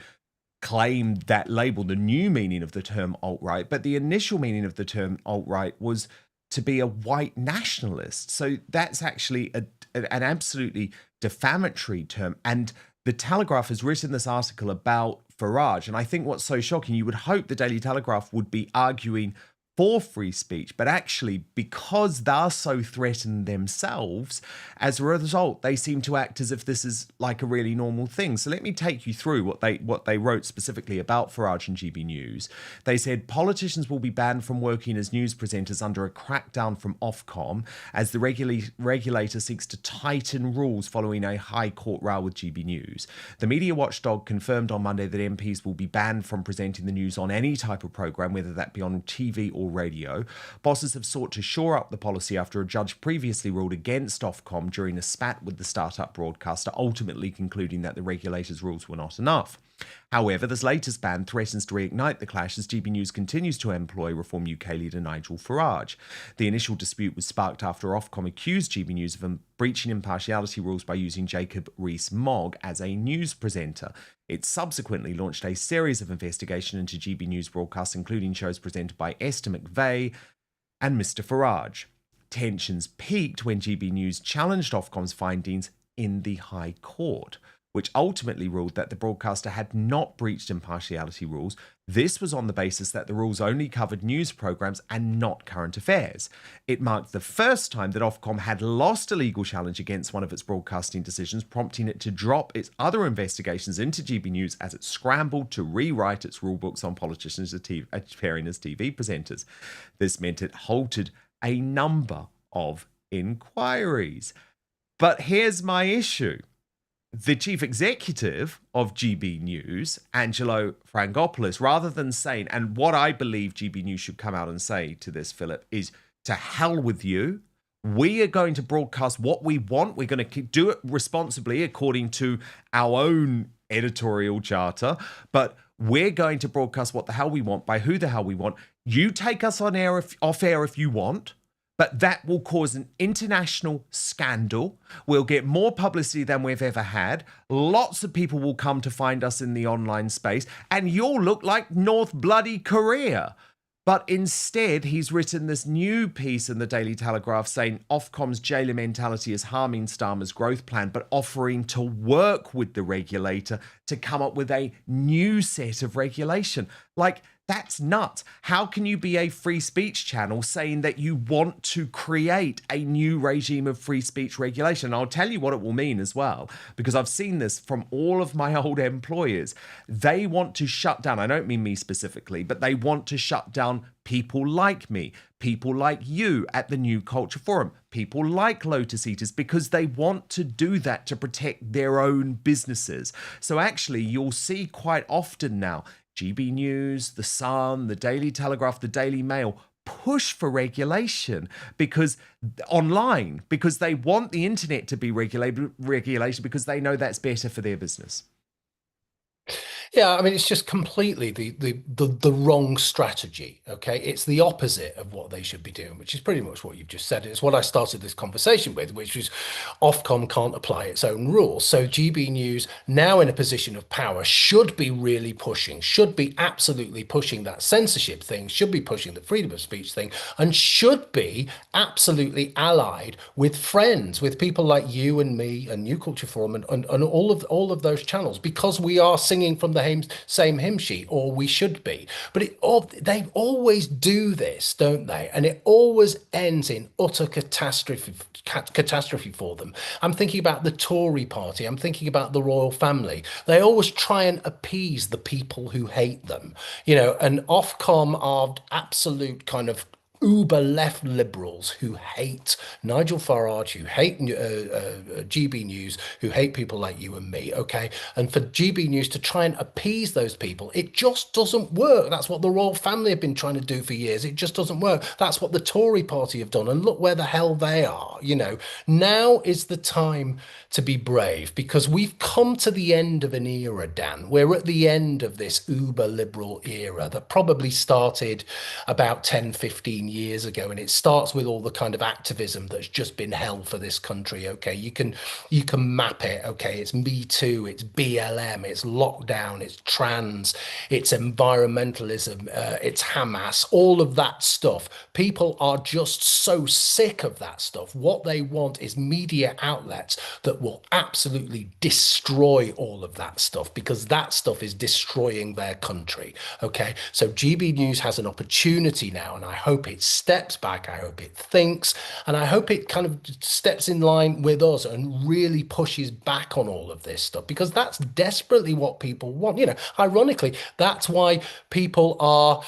claim that label, the new meaning of the term alt-right, but the initial meaning of the term alt-right was to be a white nationalist. So that's actually an absolutely defamatory term. And the Telegraph has written this article about Farage. And I think what's so shocking, you would hope the Daily Telegraph would be arguing for free speech, but actually, because they're so threatened themselves, as a result, they seem to act as if this is like a really normal thing. So let me take you through what they wrote specifically about Farage and GB News. They said politicians will be banned from working as news presenters under a crackdown from Ofcom, as the regulator seeks to tighten rules following a High Court row with GB News. The media watchdog confirmed on Monday that MPs will be banned from presenting the news on any type of programme, whether that be on TV or radio. Bosses have sought to shore up the policy after a judge previously ruled against Ofcom during a spat with the startup broadcaster, ultimately concluding that the regulator's rules were not enough. However, this latest ban threatens to reignite the clash as GB News continues to employ Reform UK leader Nigel Farage. The initial dispute was sparked after Ofcom accused GB News of breaching impartiality rules by using Jacob Rees-Mogg as a news presenter. It subsequently launched a series of investigations into GB News broadcasts, including shows presented by Esther McVeigh and Mr. Farage. Tensions peaked when GB News challenged Ofcom's findings in the High Court, which ultimately ruled that the broadcaster had not breached impartiality rules. This was on the basis that the rules only covered news programmes and not current affairs. It marked the first time that Ofcom had lost a legal challenge against one of its broadcasting decisions, prompting it to drop its other investigations into GB News as it scrambled to rewrite its rulebooks on politicians appearing as TV presenters. This meant it halted a number of inquiries. But here's my issue. the chief executive of GB News, Angelo Frangopoulos, rather than saying, and what I believe GB News should come out and say to this, Philip, is to hell with you. We are going to broadcast what we want. We're going to do it responsibly according to our own editorial charter, but we're going to broadcast what the hell we want by who the hell we want. You take us on air off air if you want, but that will cause an international scandal. We'll get more publicity than we've ever had. Lots of people will come to find us in the online space, and you'll look like North Bloody Korea. But instead, he's written this new piece in the Daily Telegraph saying Ofcom's jailer mentality is harming Starmer's growth plan, but offering to work with the regulator to come up with a new set of regulation. Like, that's nuts. How can you be a free speech channel saying that you want to create a new regime of free speech regulation? And I'll tell you what it will mean as well, because I've seen this from all of my old employers. They want to shut down, I don't mean me specifically, but they want to shut down people like me, people like you at the New Culture Forum, people like Lotus Eaters, because they want to do that to protect their own businesses. So actually, you'll see quite often now, GB News, The Sun, The Daily Telegraph, The Daily Mail push for regulation because online, because they want the internet to be regulation because they know that's better for their business. Yeah, I mean, it's just completely the wrong strategy, okay? It's the opposite of what they should be doing, which is pretty much what you've just said. It's what I started this conversation with, which is Ofcom can't apply its own rules. So GB News, now in a position of power, should be really pushing, should be absolutely pushing that censorship thing, should be pushing the freedom of speech thing, and should be absolutely allied with friends, with people like you and me and New Culture Forum and all of those channels, because we are singing from the same hymn sheet, or we should be. But they always do this, don't they? And it always ends in utter catastrophe for them. I'm thinking about the Tory party. I'm thinking about the royal family. They always try and appease the people who hate them, you know, and Ofcom are absolute kind of uber left liberals who hate Nigel Farage, who hate GB News, who hate people like you and me, okay? And for GB News to try and appease those people, it just doesn't work. That's what the royal family have been trying to do for years. It just doesn't work. That's what the Tory party have done, and look where the hell they are, you know. Now is the time to be brave, because we've come to the end of an era, Dan. We're at the end of this uber liberal era that probably started about 10, 15 years ago, and it starts with all the kind of activism that's just been hell for this country. Okay, you can map it. Okay, it's Me Too, it's BLM, it's lockdown, it's trans, it's environmentalism, it's Hamas, all of that stuff. People are just so sick of that stuff. What they want is media outlets that will absolutely destroy all of that stuff, because that stuff is destroying their country. Okay, so GB News has an opportunity now, and I hope it steps back, I hope it thinks, and I hope it kind of steps in line with us and really pushes back on all of this stuff, because that's desperately what people want. You know, ironically, that's why people are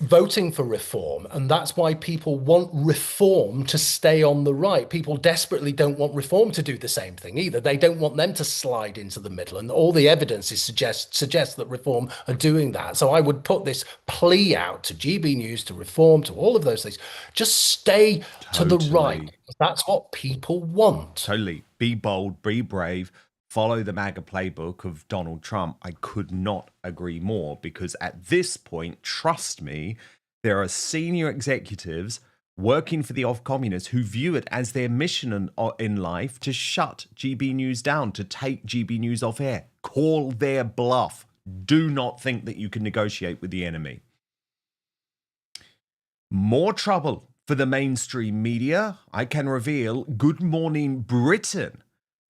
voting for reform, and that's why people want reform to stay on the right. People desperately don't want reform to do the same thing either. They don't want them to slide into the middle, and all the evidence suggests that reform are doing that. So I would put this plea out to GB News, to reform, to all of those things. Just stay to the right. That's what people want. Totally. Be bold, be brave. Follow the MAGA playbook of Donald Trump. I could not agree more, because at this point, trust me, there are senior executives working for the Ofcommunists who view it as their mission in life to shut GB News down, to take GB News off air. Call their bluff. Do not think that you can negotiate with the enemy. More trouble for the mainstream media. I can reveal Good Morning Britain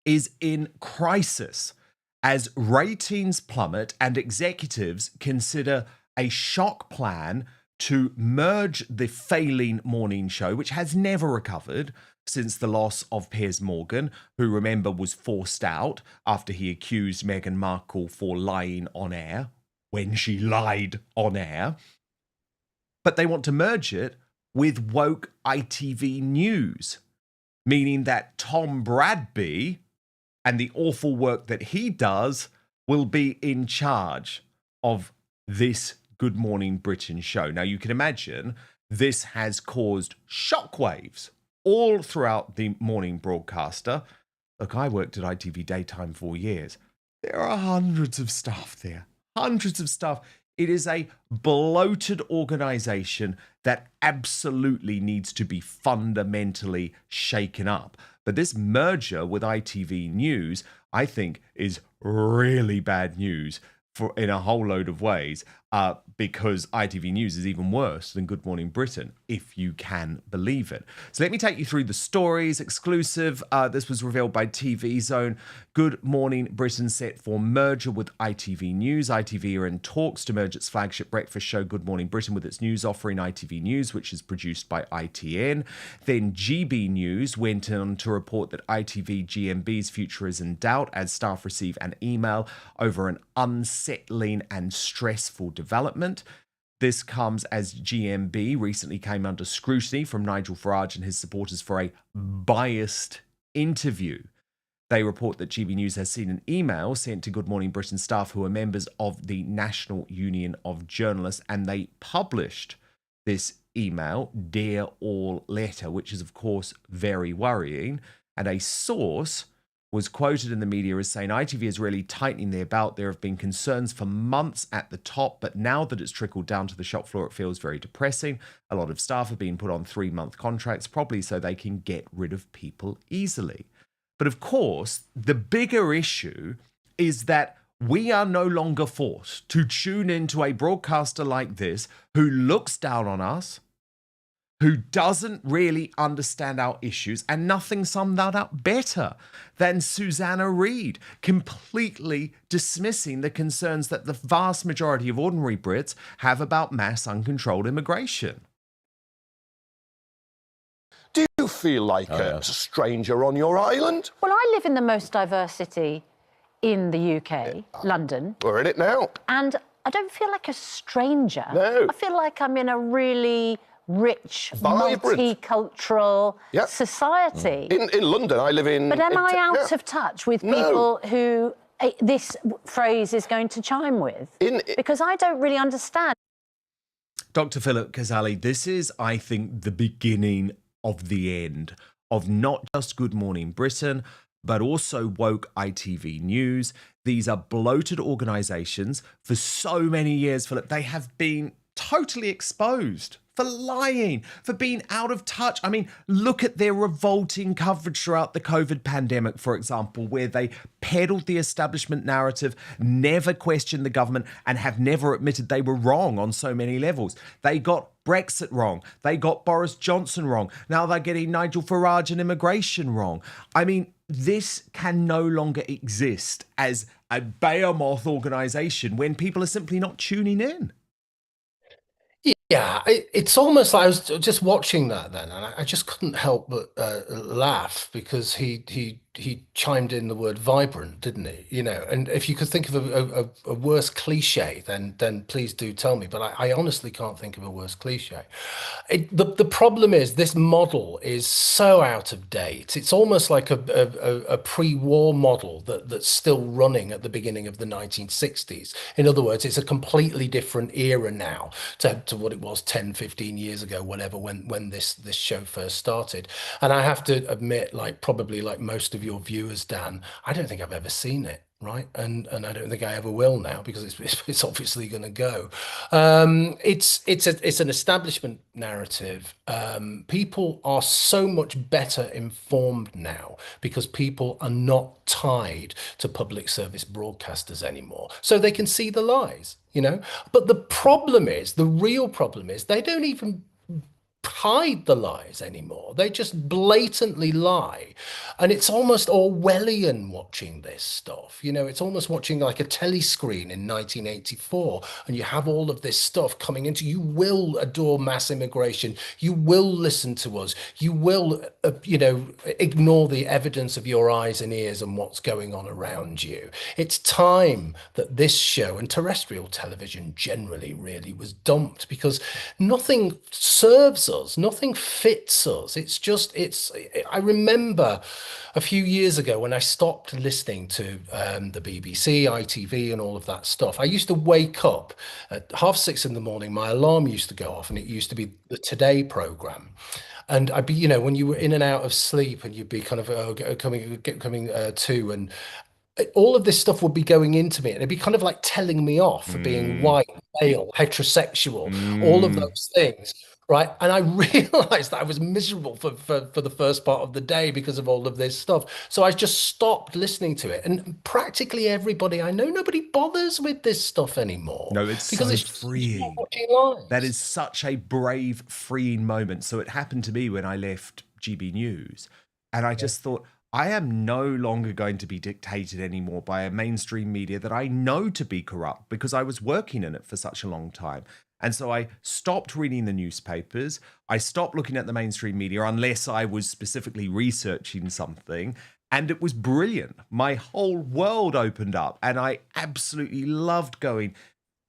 is in crisis as ratings plummet and executives consider a shock plan to merge the failing morning show, which has never recovered since the loss of Piers Morgan, who, remember, was forced out after he accused Meghan Markle for lying on air when she lied on air. But they want to merge it with woke ITV News, meaning that Tom Bradby and the awful work that he does will be in charge of this Good Morning Britain show. Now, you can imagine this has caused shockwaves all throughout the morning broadcaster. Look, I worked at ITV Daytime for years. There are hundreds of staff there, hundreds of staff. It is a bloated organisation that absolutely needs to be fundamentally shaken up. But this merger with ITV News, I think, is really bad news in a whole load of ways, because ITV News is even worse than Good Morning Britain, if you can believe it. So let me take you through the stories. Exclusive. This was revealed by TV Zone. Good Morning Britain set for merger with ITV News. ITV are in talks to merge its flagship breakfast show, Good Morning Britain, with its news offering, ITV News, which is produced by ITN. Then GB News went on to report that ITV GMB's future is in doubt as staff receive an email over an unsettling and stressful development. This comes as GMB recently came under scrutiny from Nigel Farage and his supporters for a biased interview. They report that GB News has seen an email sent to Good Morning Britain staff who are members of the National Union of Journalists, and they published this email, Dear All letter, which is, of course, very worrying. And a source was quoted in the media as saying ITV is really tightening their belt. There have been concerns for months at the top, but now that it's trickled down to the shop floor, it feels very depressing. A lot of staff have been put on 3-month contracts, probably so they can get rid of people easily. But of course, the bigger issue is that we are no longer forced to tune into a broadcaster like this who looks down on us, who doesn't really understand our issues, and nothing summed that up better than Susanna Reid completely dismissing the concerns that the vast majority of ordinary Brits have about mass uncontrolled immigration. Do you feel like a stranger on your island? Well, I live in the most diverse city in the UK, London. We're in it now. And I don't feel like a stranger. No. I feel like I'm in a really rich, Vibrant. multicultural society. In London, I live in... But am I out of touch with people who this phrase is going to chime with? Because I don't really understand. Dr Philip Kiszely, this is, I think, the beginning of the end of not just Good Morning Britain, but also woke ITV News. These are bloated organisations. For so many years, Philip, they have been totally exposed for lying, for being out of touch. I mean, look at their revolting coverage throughout the COVID pandemic, for example, where they peddled the establishment narrative, never questioned the government, and have never admitted they were wrong on so many levels. They got Brexit wrong. They got Boris Johnson wrong. Now they're getting Nigel Farage and immigration wrong. I mean, this can no longer exist as a behemoth organisation when people are simply not tuning in. Yeah, it's almost like I was just watching that then, and I just couldn't help but laugh because he chimed in the word vibrant, didn't he? You know, and if you could think of a worse cliche, then please do tell me. But I honestly can't think of a worse cliche. The problem is this model is so out of date. It's almost like a pre-war model that's still running at the beginning of the 1960s. In other words, it's a completely different era now to what it was 10, 15 years ago, whatever, when this show first started. And I have to admit, probably like most of your viewers, Dan, I don't think I've ever seen it, right? And I don't think I ever will now, because it's obviously going to go. It's an establishment narrative. People are so much better informed now because people are not tied to public service broadcasters anymore, so they can see the lies, you know. But the problem is, the real problem is, they don't even hide the lies anymore. They just blatantly lie. And it's almost Orwellian watching this stuff. You know, it's almost watching like a telescreen in 1984, and you have all of this stuff coming into you. Will adore mass immigration. You will listen to us. You will, ignore the evidence of your eyes and ears and what's going on around you. It's time that this show, and terrestrial television generally, really was dumped, because nothing serves us us. Nothing fits us. I remember a few years ago when I stopped listening to the BBC, ITV and all of that stuff. I used to wake up at 6:30 in the morning. My alarm used to go off, and it used to be the Today programme. And I'd be, when you were in and out of sleep, and you'd be kind of coming to, and all of this stuff would be going into me, and it'd be kind of like telling me off for being white, male, heterosexual, all of those things, right? And I realized that I was miserable for the first part of the day because of all of this stuff. So I just stopped listening to it. And practically everybody I know, nobody bothers with this stuff anymore. No, it's because so it's freeing. Lives. That is such a brave, freeing moment. So it happened to me when I left GB News. And I just thought, I am no longer going to be dictated anymore by a mainstream media that I know to be corrupt because I was working in it for such a long time. And so I stopped reading the newspapers. I stopped looking at the mainstream media unless I was specifically researching something. And it was brilliant. My whole world opened up and I absolutely loved going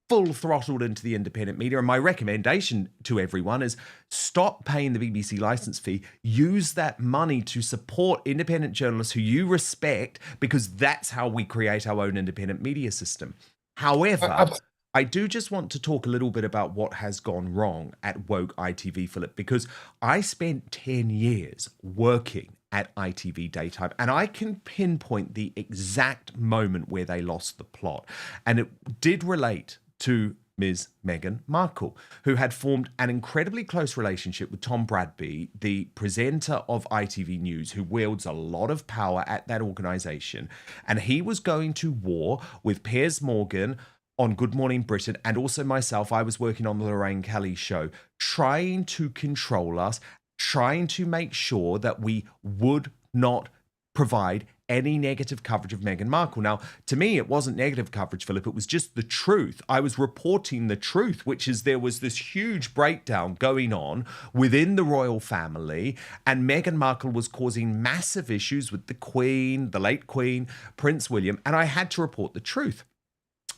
full throttled into the independent media. And my recommendation to everyone is stop paying the BBC license fee. Use that money to support independent journalists who you respect, because that's how we create our own independent media system. However, I do just want to talk a little bit about what has gone wrong at Woke ITV, Philip, because I spent 10 years working at ITV Daytime, and I can pinpoint the exact moment where they lost the plot. And it did relate to Ms. Meghan Markle, who had formed an incredibly close relationship with Tom Bradby, the presenter of ITV News, who wields a lot of power at that organisation. And he was going to war with Piers Morgan on Good Morning Britain, and also myself. I was working on the Lorraine Kelly show, trying to control us, trying to make sure that we would not provide any negative coverage of Meghan Markle. Now, to me, it wasn't negative coverage, Philip. It was just the truth. I was reporting the truth, which is there was this huge breakdown going on within the royal family, and Meghan Markle was causing massive issues with the Queen, the late Queen, Prince William, and I had to report the truth.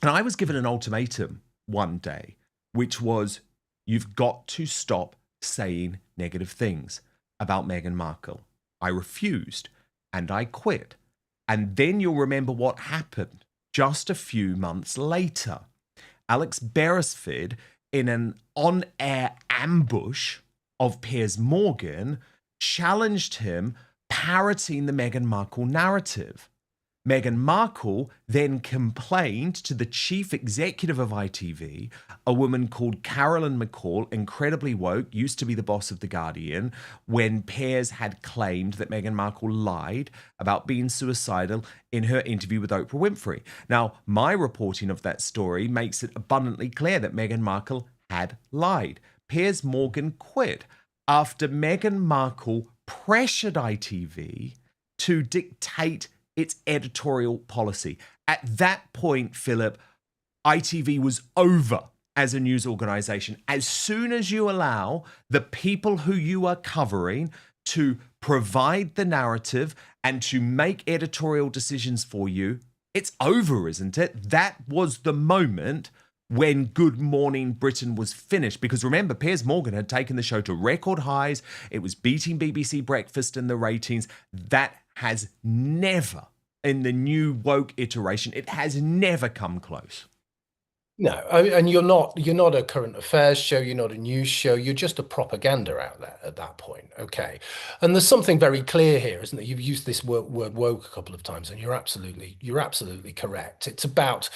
And I was given an ultimatum one day, which was, you've got to stop saying negative things about Meghan Markle. I refused. And I quit. And then you'll remember what happened just a few months later. Alex Beresford, in an on-air ambush of Piers Morgan, challenged him, parroting the Meghan Markle narrative. Meghan Markle then complained to the chief executive of ITV, a woman called Carolyn McCall, incredibly woke, used to be the boss of The Guardian, when Piers had claimed that Meghan Markle lied about being suicidal in her interview with Oprah Winfrey. Now, my reporting of that story makes it abundantly clear that Meghan Markle had lied. Piers Morgan quit after Meghan Markle pressured ITV to dictate its editorial policy. At that point, Philip, ITV was over as a news organisation. As soon as you allow the people who you are covering to provide the narrative and to make editorial decisions for you, it's over, isn't it? That was the moment when Good Morning Britain was finished. Because remember, Piers Morgan had taken the show to record highs. It was beating BBC Breakfast in the ratings. That has never, in the new woke iteration, it has never come close. No, and you're not a current affairs show, you're not a news show, you're just a propaganda outlet at that point, okay? And there's something very clear here, isn't it? You've used this word woke a couple of times, and you're absolutely correct. It's about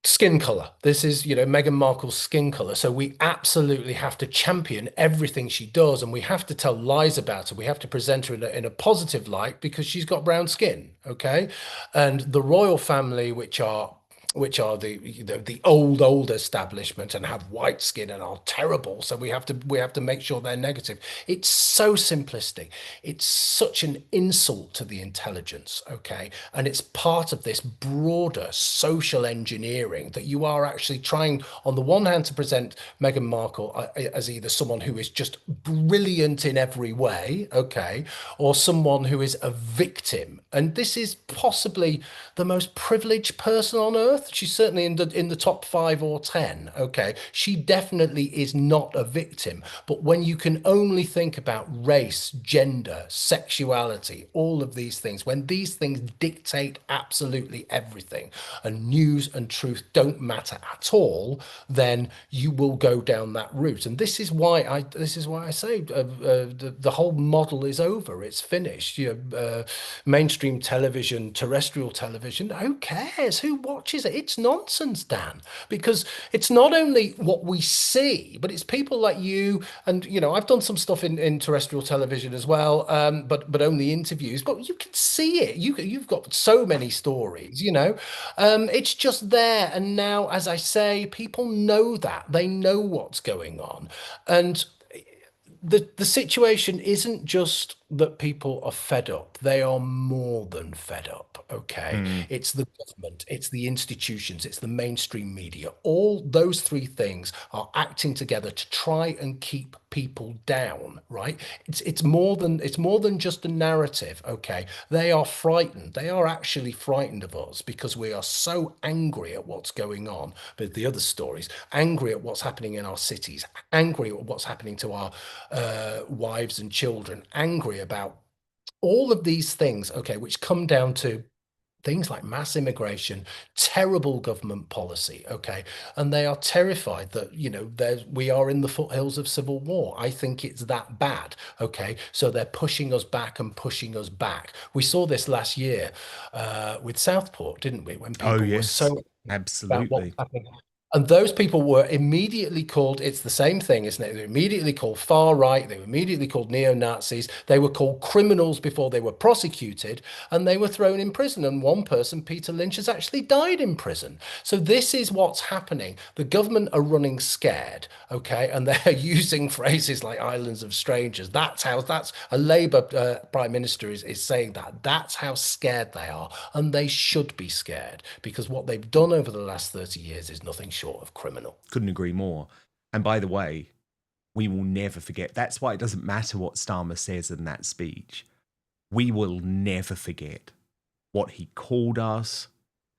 skin color. This is, Meghan Markle's skin color. So we absolutely have to champion everything she does, and we have to tell lies about her. We have to present her in a positive light because she's got brown skin, okay? And the royal family, which are the old establishment and have white skin and are terrible, so we have to make sure they're negative. It's so simplistic. It's such an insult to the intelligence, okay? And it's part of this broader social engineering that you are actually trying, on the one hand, to present Meghan Markle as either someone who is just brilliant in every way, okay, or someone who is a victim. And this is possibly the most privileged person on earth She's certainly in the top 5 or 10. Okay, she definitely is not a victim. But when you can only think about race, gender, sexuality, all of these things, when these things dictate absolutely everything, and news and truth don't matter at all, then you will go down that route. And this is why I say the whole model is over. It's finished. Mainstream television, terrestrial television, who cares? Who watches it? It's nonsense, Dan, because it's not only what we see, but it's people like you. And I've done some stuff in terrestrial television as well, but only interviews. But you can see it. You've got so many stories. It's just there. And now, as I say, people know that. They know what's going on, and the situation isn't just that people are fed up. They are more than fed up, okay? It's the government, it's the institutions, it's the mainstream media. All those three things are acting together to try and keep people down, right? It's more than just a narrative, okay? They are frightened. They are actually frightened of us because we are so angry at what's going on. But the other stories, angry at what's happening in our cities, angry at what's happening to our wives and children, angry about all of these things, okay, which come down to things like mass immigration, terrible government policy, okay, and they are terrified that we are in the foothills of civil war. I think it's that bad, okay, so they're pushing us back and pushing us back. We saw this last year with Southport, didn't we, when people were so absolutely about what's happening. And those people were immediately called, it's the same thing, isn't it? They were immediately called far right. They were immediately called neo-Nazis. They were called criminals before they were prosecuted, and they were thrown in prison. And one person, Peter Lynch, has actually died in prison. So this is what's happening. The government are running scared, okay? And they're using phrases like islands of strangers. That's a Labour Prime Minister is saying that. That's how scared they are. And they should be scared, because what they've done over the last 30 years is nothing short of criminal. Couldn't agree more. And by the way, we will never forget. That's why it doesn't matter what Starmer says in that speech. We will never forget what he called us,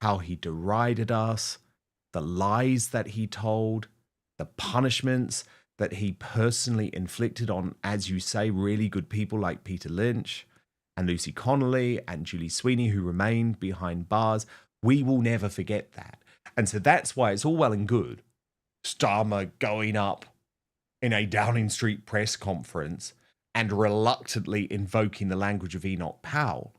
how he derided us, the lies that he told, the punishments that he personally inflicted on, as you say, really good people like Peter Lynch and Lucy Connolly and Julie Sweeney, who remained behind bars. We will never forget that. And so that's why it's all well and good Starmer going up in a Downing Street press conference and reluctantly invoking the language of Enoch Powell.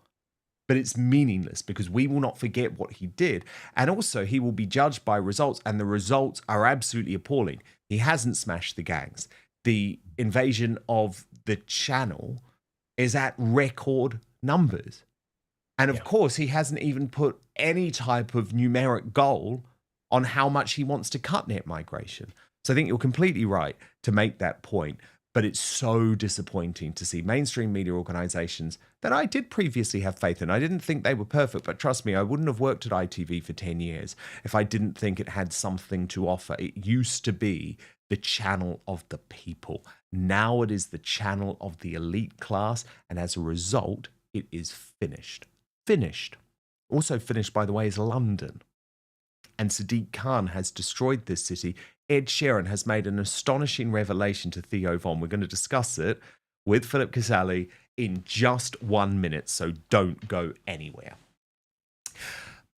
But it's meaningless, because we will not forget what he did. And also, he will be judged by results, and the results are absolutely appalling. He hasn't smashed the gangs. The invasion of the Channel is at record numbers. And of course, he hasn't even put any type of numeric goal on how much he wants to cut net migration. So I think you're completely right to make that point. But it's so disappointing to see mainstream media organizations that I did previously have faith in. I didn't think they were perfect, but trust me, I wouldn't have worked at ITV for 10 years if I didn't think it had something to offer. It used to be the channel of the people. Now it is the channel of the elite class. And as a result, it is finished. Finished. Also finished, by the way, is London. And Sadiq Khan has destroyed this city. Ed Sheeran has made an astonishing revelation to Theo Von. We're going to discuss it with Philip Kiszely in just 1 minute, so don't go anywhere.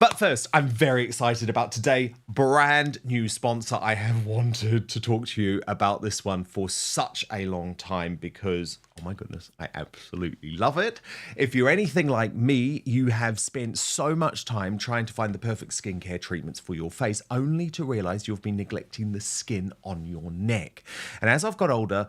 But first, I'm very excited about today. Brand new sponsor. I have wanted to talk to you about this one for such a long time because, oh my goodness, I absolutely love it. If you're anything like me, you have spent so much time trying to find the perfect skincare treatments for your face, only to realize you've been neglecting the skin on your neck. And as I've got older,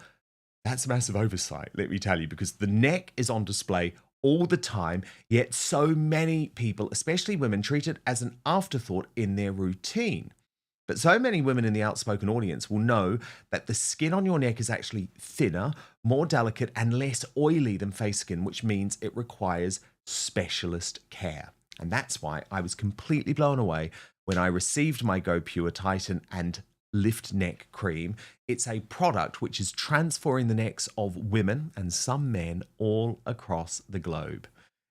that's a massive oversight, let me tell you, because the neck is on display all the time, yet so many people, especially women, treat it as an afterthought in their routine. But so many women in the Outspoken audience will know that the skin on your neck is actually thinner, more delicate, and less oily than face skin, which means it requires specialist care. And that's why I was completely blown away when I received my Go Pure Titan and Lift Neck Cream. It's a product which is transforming the necks of women and some men all across the globe.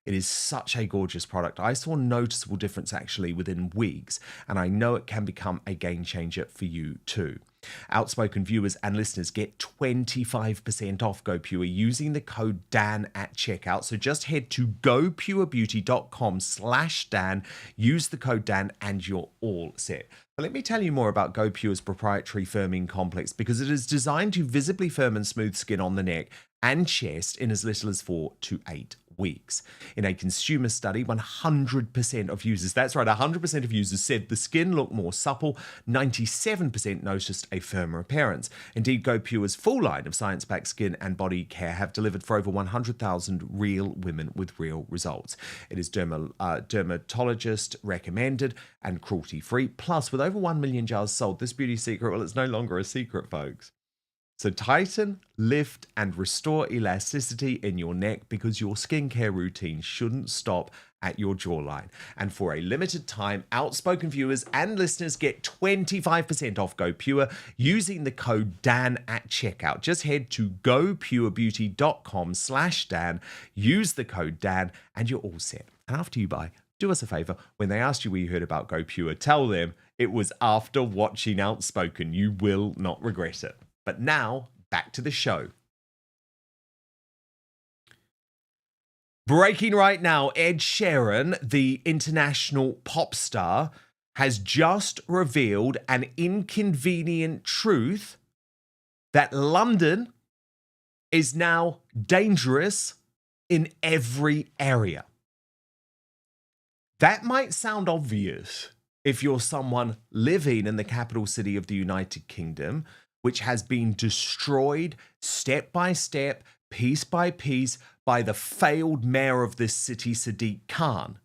It is such a gorgeous product. I saw a noticeable difference actually within weeks, and I know it can become a game changer for you too. Outspoken viewers and listeners get 25% off GoPure using the code Dan at checkout. So just head to gopurebeauty.com/Dan, use the code Dan, and you're all set. But let me tell you more about GoPure's proprietary firming complex, because it is designed to visibly firm and smooth skin on the neck and chest in as little as 4 to 8 weeks. In a consumer study, 100% of users, that's right, 100% of users said the skin looked more supple, 97% noticed a firmer appearance. Indeed, GoPure's full line of science-backed skin and body care have delivered for over 100,000 real women with real results. It is dermatologist recommended and cruelty-free. Plus, with over 1 million jars sold, this beauty secret, well, it's no longer a secret, folks. So tighten, lift, and restore elasticity in your neck, because your skincare routine shouldn't stop at your jawline. And for a limited time, Outspoken viewers and listeners get 25% off GoPure using the code Dan at checkout. Just head to gopurebeauty.com/Dan, use the code Dan, and you're all set. And after you buy, do us a favor. When they ask you where you heard about GoPure, tell them it was after watching Outspoken. You will not regret it. But now, back to the show. Breaking right now, Ed Sheeran, the international pop star, has just revealed an inconvenient truth that London is now dangerous in every area. That might sound obvious if you're someone living in the capital city of the United Kingdom, which has been destroyed step by step, piece by piece, by the failed mayor of this city, Sadiq Khan,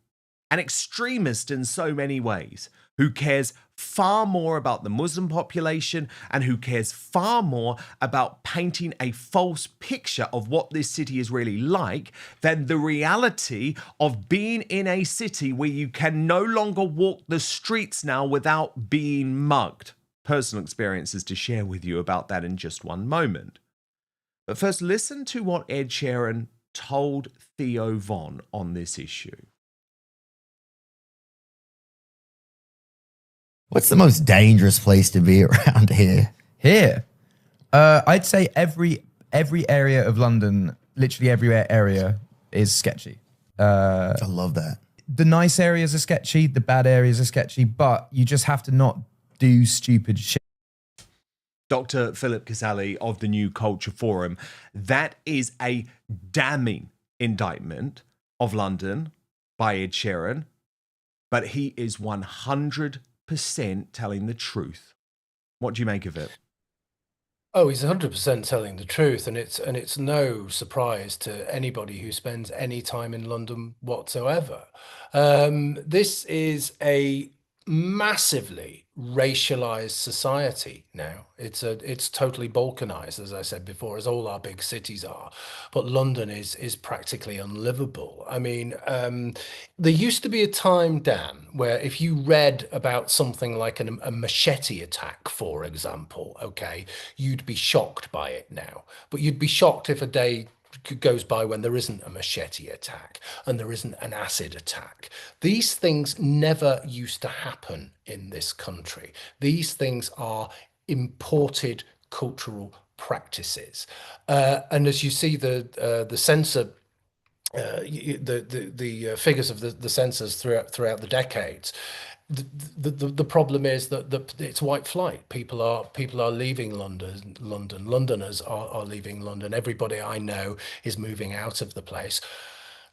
an extremist in so many ways, who cares far more about the Muslim population and who cares far more about painting a false picture of what this city is really like than the reality of being in a city where you can no longer walk the streets now without being mugged. Personal experiences to share with you about that in just one moment. But first, listen to what Ed Sheeran told Theo Von on this issue. What's the most dangerous place to be around here? Here? I'd say every area of London, literally every area is sketchy. I love that. The nice areas are sketchy, the bad areas are sketchy, but you just have to not do stupid shit. Dr. Philip Kiszely of the New Culture Forum. That is a damning indictment of London by Ed Sheeran, but he is 100% telling the truth. What do you make of it? Oh, he's 100% telling the truth, and it's no surprise to anybody who spends any time in London whatsoever. This is a massively racialized society now. It's totally balkanized, as I said before, as all our big cities are. But London is practically unlivable. I mean, there used to be a time, Dan, where if you read about something like a machete attack, for example, okay, you'd be shocked by it now. But you'd be shocked if a day goes by when there isn't a machete attack and there isn't an acid attack. These things never used to happen in this country. These things are imported cultural practices. And as you see the censor, the figures of the censors throughout the decades, the problem is that it's white flight. People are leaving London. Londoners are leaving London. Everybody I know is moving out of the place.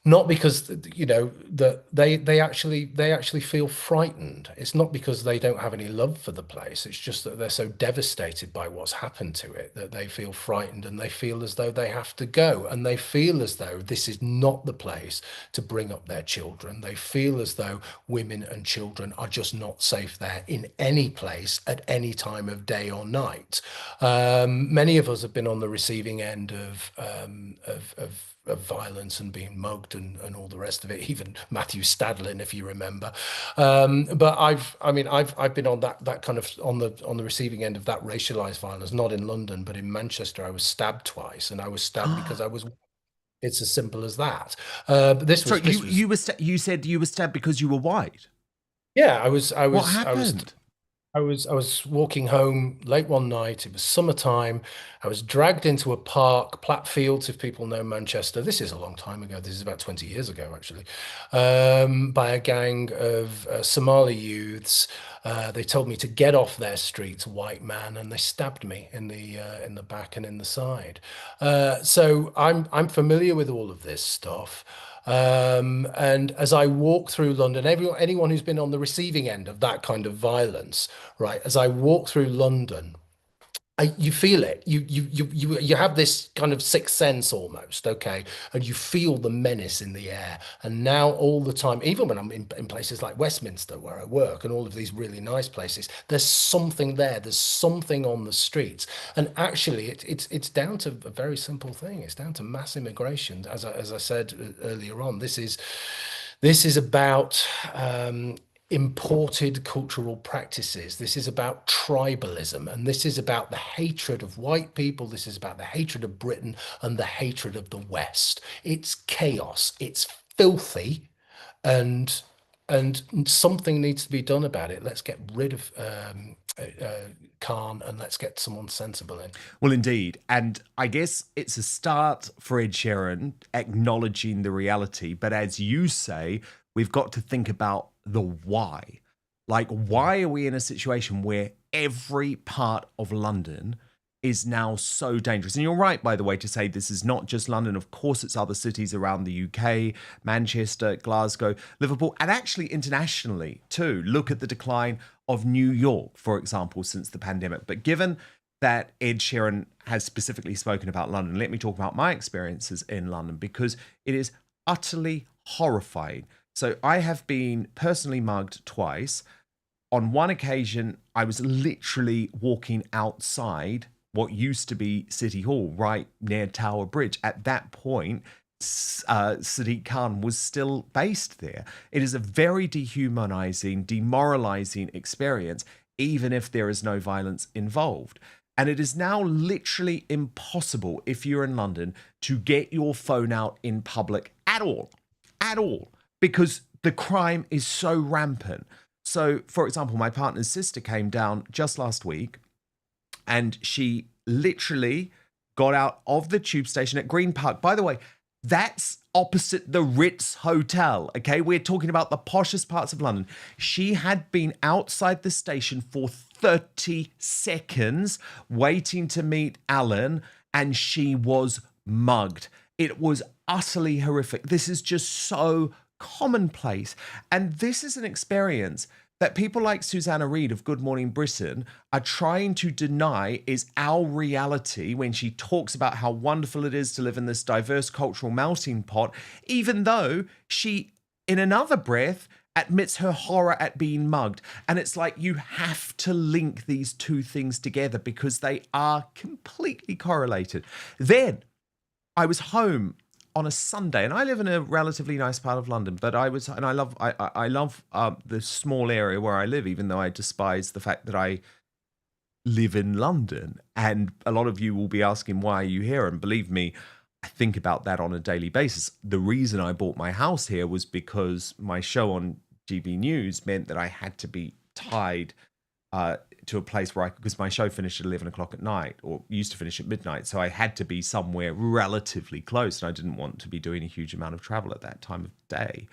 Not because, you know, that they actually feel frightened. It's not because they don't have any love for the place. It's just that they're so devastated by what's happened to it that they feel frightened and they feel as though they have to go. And they feel as though this is not the place to bring up their children. They feel as though women and children are just not safe there in any place at any time of day or night. Many of us have been on the receiving end of violence and being mugged and all the rest of it, even Matthew Stadlin, if you remember. But I've been on that kind of on the receiving end of that racialized violence, not in London, but in Manchester. I was stabbed twice, and I was stabbed because I was It's as simple as that. But this was. So you said you were stabbed because you were white. Yeah, I was. What happened? I was walking home late one night. It was summertime. I was dragged into a park, Plattfields, if people know Manchester. This is a long time ago. This is about 20 years ago, actually, by a gang of Somali youths. They told me to get off their streets, white man, and they stabbed me in the back and in the side. So I'm familiar with all of this stuff. And as I walk through London, anyone who's been on the receiving end of that kind of violence, right? As I walk through London, you feel it. You have this kind of sixth sense almost, okay? And you feel the menace in the air. And now all the time, even when I'm in places like Westminster where I work and all of these really nice places, there's something there. There's something on the streets. And actually, it's down to a very simple thing. It's down to mass immigration. As I said earlier on, this is about imported cultural practices. This is about tribalism, and this is about the hatred of white people. This is about the hatred of Britain and the hatred of the West. It's chaos. It's filthy, and something needs to be done about it. Let's get rid of Khan and let's get someone sensible in. Well, indeed. And I guess it's a start for Ed Sheeran acknowledging the reality. But as you say, we've got to think about the why. Like, why are we in a situation where every part of London is now so dangerous? And you're right, by the way, to say this is not just London. Of course, it's other cities around the UK, Manchester, Glasgow, Liverpool, and actually internationally too. Look at the decline of New York, for example, since the pandemic. But given that Ed Sheeran has specifically spoken about London, let me talk about my experiences in London, because it is utterly horrifying. So I have been personally mugged twice. On one occasion, I was literally walking outside what used to be City Hall, right near Tower Bridge. At that point, Sadiq Khan was still based there. It is a very dehumanizing, demoralizing experience, even if there is no violence involved. And it is now literally impossible, if you're in London, to get your phone out in public at all, because the crime is so rampant. So, for example, my partner's sister came down just last week, and she literally got out of the tube station at Green Park. By the way, that's opposite the Ritz Hotel, okay? We're talking about the poshest parts of London. She had been outside the station for 30 seconds waiting to meet Alan, and she was mugged. It was utterly horrific. This is just so commonplace. And this is an experience that people like Susanna Reid of Good Morning Britain are trying to deny is our reality when she talks about how wonderful it is to live in this diverse cultural melting pot, even though she, in another breath, admits her horror at being mugged. And it's like you have to link these two things together because they are completely correlated. Then I was home on a Sunday, and I live in a relatively nice part of London, but I love the small area where I live, even though I despise the fact that I live in London. And a lot of you will be asking, why are you here? And believe me, I think about that on a daily basis. The reason I bought my house here was because my show on GB News meant that I had to be tied to a place where because my show finished at 11 o'clock at night, or used to finish at midnight. So I had to be somewhere relatively close, and I didn't want to be doing a huge amount of travel at that time of day.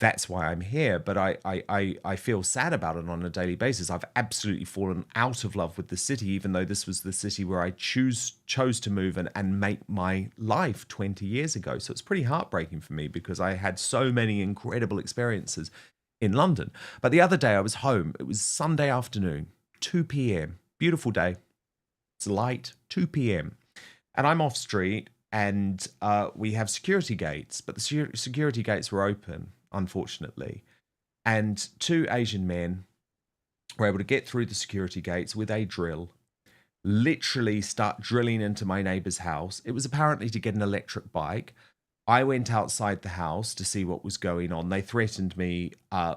That's why I'm here. But I feel sad about it on a daily basis. I've absolutely fallen out of love with the city, even though this was the city where I chose to move and make my life 20 years ago. So it's pretty heartbreaking for me because I had so many incredible experiences in London. But the other day I was home. It was Sunday afternoon, 2 p.m. Beautiful day. It's light, 2 p.m. And I'm off street, and we have security gates, but the security gates were open, unfortunately. And two Asian men were able to get through the security gates with a drill, literally start drilling into my neighbor's house. It was apparently to get an electric bike. I went outside the house to see what was going on. They threatened me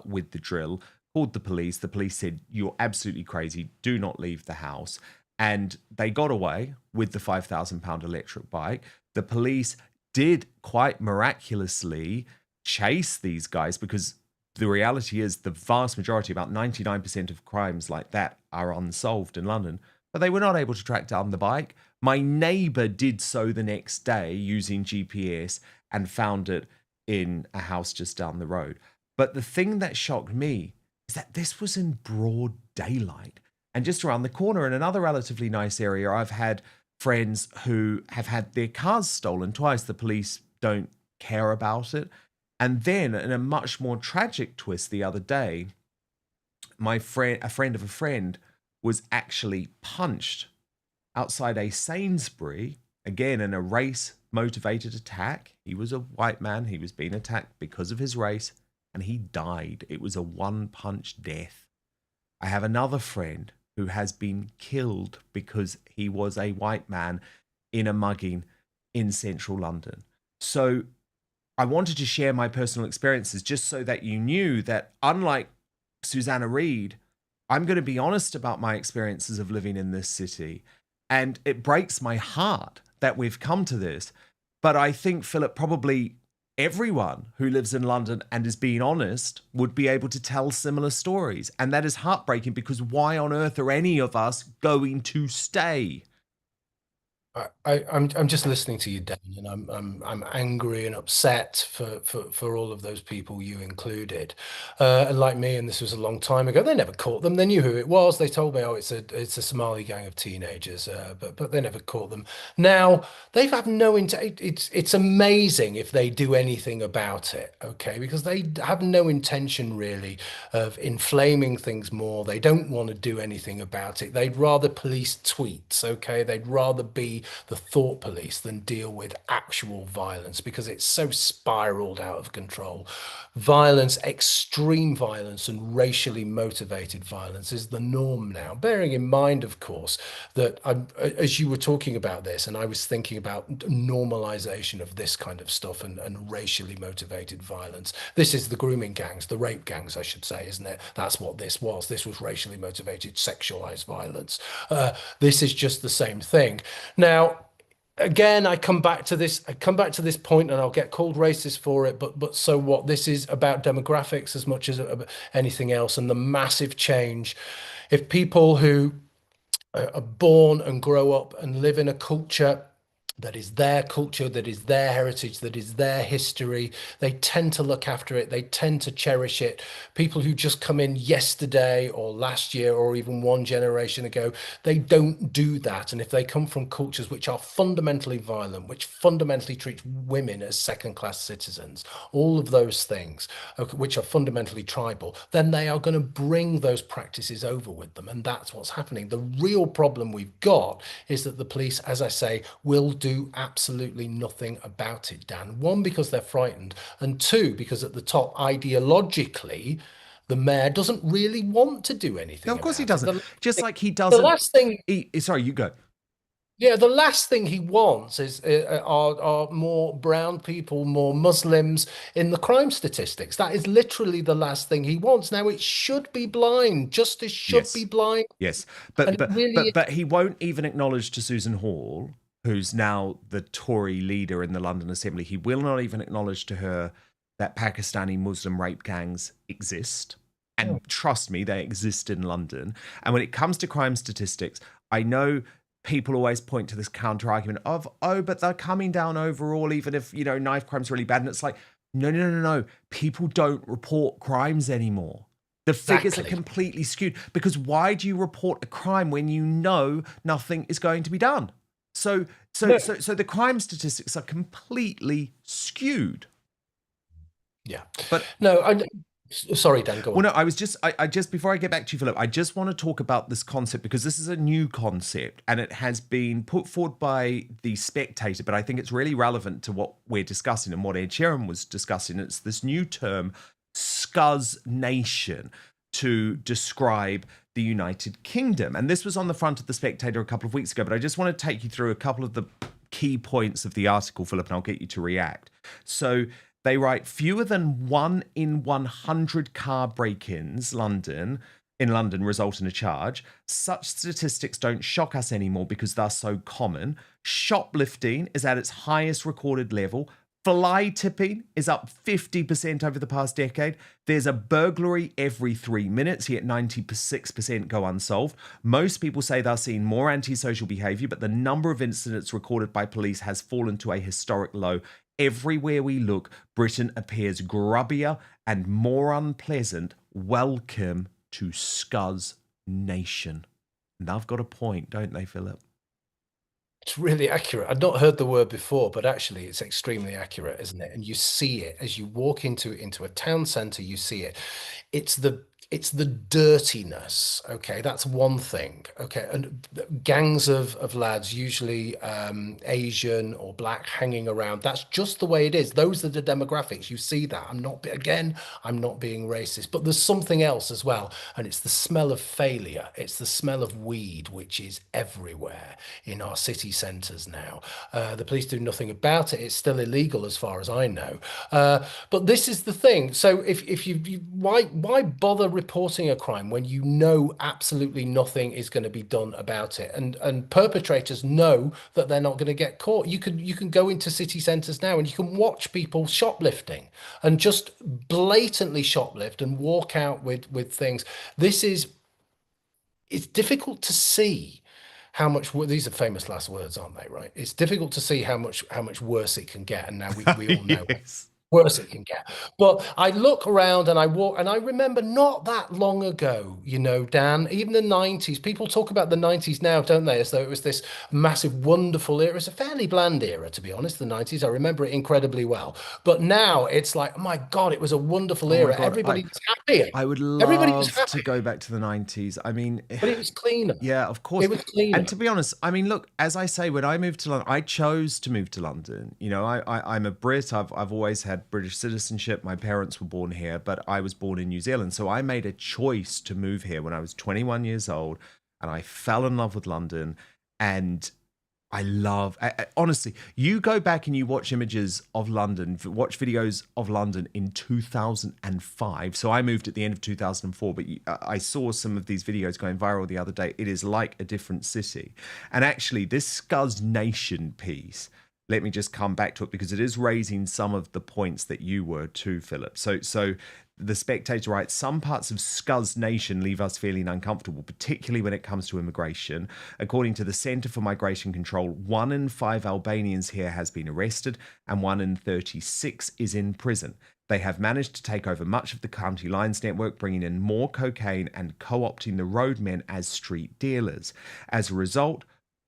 with the drill, called the police. The police said, "You're absolutely crazy. Do not leave the house." And they got away with the £5,000 electric bike. The police did quite miraculously chase these guys, because the reality is the vast majority, about 99% of crimes like that, are unsolved in London. But they were not able to track down the bike. My neighbour did so the next day using GPS and found it in a house just down the road. But the thing that shocked me is that this was in broad daylight. And just around the corner in another relatively nice area, I've had friends who have had their cars stolen twice. The police don't care about it. And then in a much more tragic twist the other day, a friend of a friend was actually punched outside a Sainsbury, again in a race-motivated attack. He was a white man. He was being attacked because of his race, and he died. It was a one-punch death. I have another friend who has been killed because he was a white man in a mugging in central London. So I wanted to share my personal experiences just so that you knew that, unlike Susanna Reid, I'm going to be honest about my experiences of living in this city. And it breaks my heart that we've come to this. But I think, Philip, probably everyone who lives in London and is being honest would be able to tell similar stories. And that is heartbreaking, because why on earth are any of us going to stay? I'm just listening to you, Dan, and I'm angry and upset for all of those people you included. And like me, and this was a long time ago, they never caught them. They knew who it was. They told me, oh, it's a Somali gang of teenagers, but they never caught them. Now they've had no it's amazing if they do anything about it, okay? Because they have no intention really of inflaming things more. They don't want to do anything about it. They'd rather police tweets, okay? They'd rather be the thought police than deal with actual violence, because it's so spiraled out of control. Violence, extreme violence and racially motivated violence is the norm now, bearing in mind, of course, that as you were talking about this, and I was thinking about normalization of this kind of stuff and racially motivated violence. This is the grooming gangs, the rape gangs, I should say, isn't it? That's what this was. This was racially motivated, sexualized violence. This is just the same thing. Now, again, I come back to this point, and I'll get called racist for it, but so what? This is about demographics as much as anything else, and the massive change. If people who are born and grow up and live in a culture that is their culture, that is their heritage, that is their history, they tend to look after it, they tend to cherish it. People who just come in yesterday or last year or even one generation ago, they don't do that. And if they come from cultures which are fundamentally violent, which fundamentally treat women as second-class citizens, all of those things, which are fundamentally tribal, then they are going to bring those practices over with them. And that's what's happening. The real problem we've got is that the police, as I say, will do absolutely nothing about it, Dan. One, because they're frightened, and two, because at the top, ideologically, the mayor doesn't really want to do anything. No, of course he doesn't. Just like he doesn't. doesn't. The last thing. Sorry, you go. Yeah, the last thing he wants is are more brown people, more Muslims in the crime statistics. That is literally the last thing he wants. Now, it should be blind. Justice should be blind. Yes, but he won't even acknowledge to Susan Hall, who's now the Tory leader in the London Assembly, he will not even acknowledge to her that Pakistani Muslim rape gangs exist. And trust me, they exist in London. And when it comes to crime statistics, I know people always point to this counter argument of, oh, but they're coming down overall, even if, knife crime's really bad. And it's like, no. People don't report crimes anymore. The figures are completely skewed, because why do you report a crime when you know nothing is going to be done? So the crime statistics are completely skewed. Yeah. But no, sorry, Dan, go on. Well, no, I just before I get back to you, Philip, I just want to talk about this concept, because this is a new concept and it has been put forward by The Spectator, but I think it's really relevant to what we're discussing and what Ed Sheeran was discussing. It's this new term, Scuzz Nation, to describe the United Kingdom. And this was on the front of The Spectator a couple of weeks ago, but I just want to take you through a couple of the key points of the article, Philip, and I'll get you to react. So they write, fewer than 1 in 100 car break-ins, London, in London result in a charge. Such statistics don't shock us anymore because they're so common. Shoplifting is at its highest recorded level. Fly tipping is up 50% over the past decade. There's a burglary every 3 minutes, yet 96% go unsolved. Most people say they're seeing more antisocial behaviour, but the number of incidents recorded by police has fallen to a historic low. Everywhere we look, Britain appears grubbier and more unpleasant. Welcome to Scuzz Nation. And I've got a point, don't they, Philip? It's really accurate. I'd not heard the word before, but actually it's extremely accurate, isn't it? And you see it as you walk into a town centre, you see it. It's the dirtiness, okay? That's one thing, okay? And gangs of lads, usually Asian or black, hanging around. That's just the way it is. Those are the demographics. You see that. I'm not being racist, but there's something else as well, and it's the smell of failure. It's the smell of weed, which is everywhere in our city centres now. The police do nothing about it. It's still illegal as far as I know. But this is the thing. So if why bother reporting a crime when you know absolutely nothing is going to be done about it, and perpetrators know that they're not going to get caught? You can go into city centres now and you can watch people shoplifting and just blatantly shoplift and walk out with things. It's difficult to see how much, these are famous last words, aren't they? Right? It's difficult to see how much worse it can get, and now we all know. Yes. Worse it can get. But I look around and I walk, and I remember not that long ago, you know, Dan, even the 90s, people talk about the 90s now, don't they, as though it was this massive, wonderful era. It's a fairly bland era, to be honest, the 90s. I remember it incredibly well. But now it's like, oh my God, it was a wonderful era. Everybody was happier. I would love to go back to the 90s. I mean... But it was cleaner. Yeah, of course. It was cleaner. And to be honest, I mean, look, as I say, when I moved to London, I chose to move to London. You know, I'm a Brit. I've always had British citizenship. My parents were born here, but I was born in New Zealand. So I made a choice to move here when I was 21 years old, and I fell in love with London. And honestly, you go back and you watch images of London, watch videos of London in 2005. So I moved at the end of 2004, but I saw some of these videos going viral the other day. It is like a different city. And actually, this Scuzz Nation piece, let me just come back to it because it is raising some of the points that you were too, Philip. So the Spectator writes, some parts of Scuzz Nation leave us feeling uncomfortable, particularly when it comes to immigration. According to the Centre for Migration Control, 1 in 5 Albanians here has been arrested and 1 in 36 is in prison. They have managed to take over much of the County Lines network, bringing in more cocaine and co-opting the roadmen as street dealers. As a result,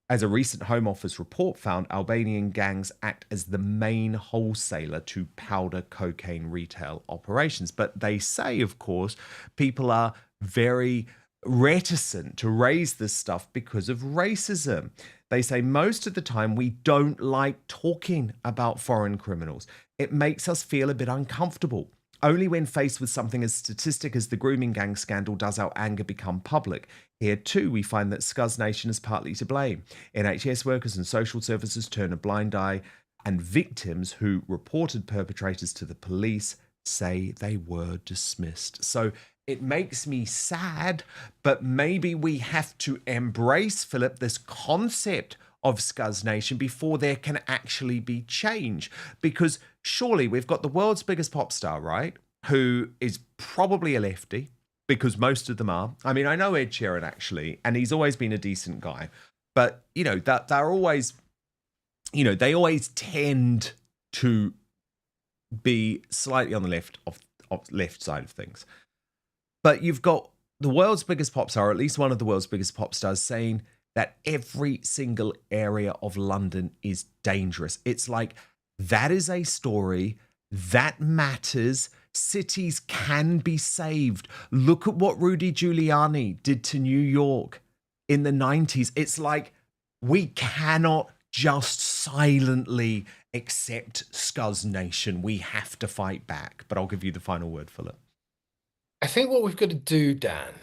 as a recent Home Office report found, Albanian gangs act as the main wholesaler to powder cocaine retail operations. But they say, of course, people are very reticent to raise this stuff because of racism. They say most of the time we don't like talking about foreign criminals. It makes us feel a bit uncomfortable. Only when faced with something as statistic as the grooming gang scandal does our anger become public. Here too, we find that Scuzz Nation is partly to blame. NHS workers and social services turn a blind eye, and victims who reported perpetrators to the police say they were dismissed. So it makes me sad, but maybe we have to embrace, Philip, this concept of Scuzz Nation before there can actually be change. Because surely we've got the world's biggest pop star, right? Who is probably a lefty, because most of them are. I mean, I know Ed Sheeran actually, and he's always been a decent guy. But, you know, that they're always, you know, they always tend to be slightly on the left side of things. But you've got the world's biggest pop star, or at least one of the world's biggest pop stars, saying that every single area of London is dangerous. It's like, that is a story that matters. Cities can be saved. Look at what Rudy Giuliani did to New York in the 90s. It's like, we cannot just silently accept Scuzz Nation. We have to fight back. But I'll give you the final word, Philip. I think what we've got to do, Dan,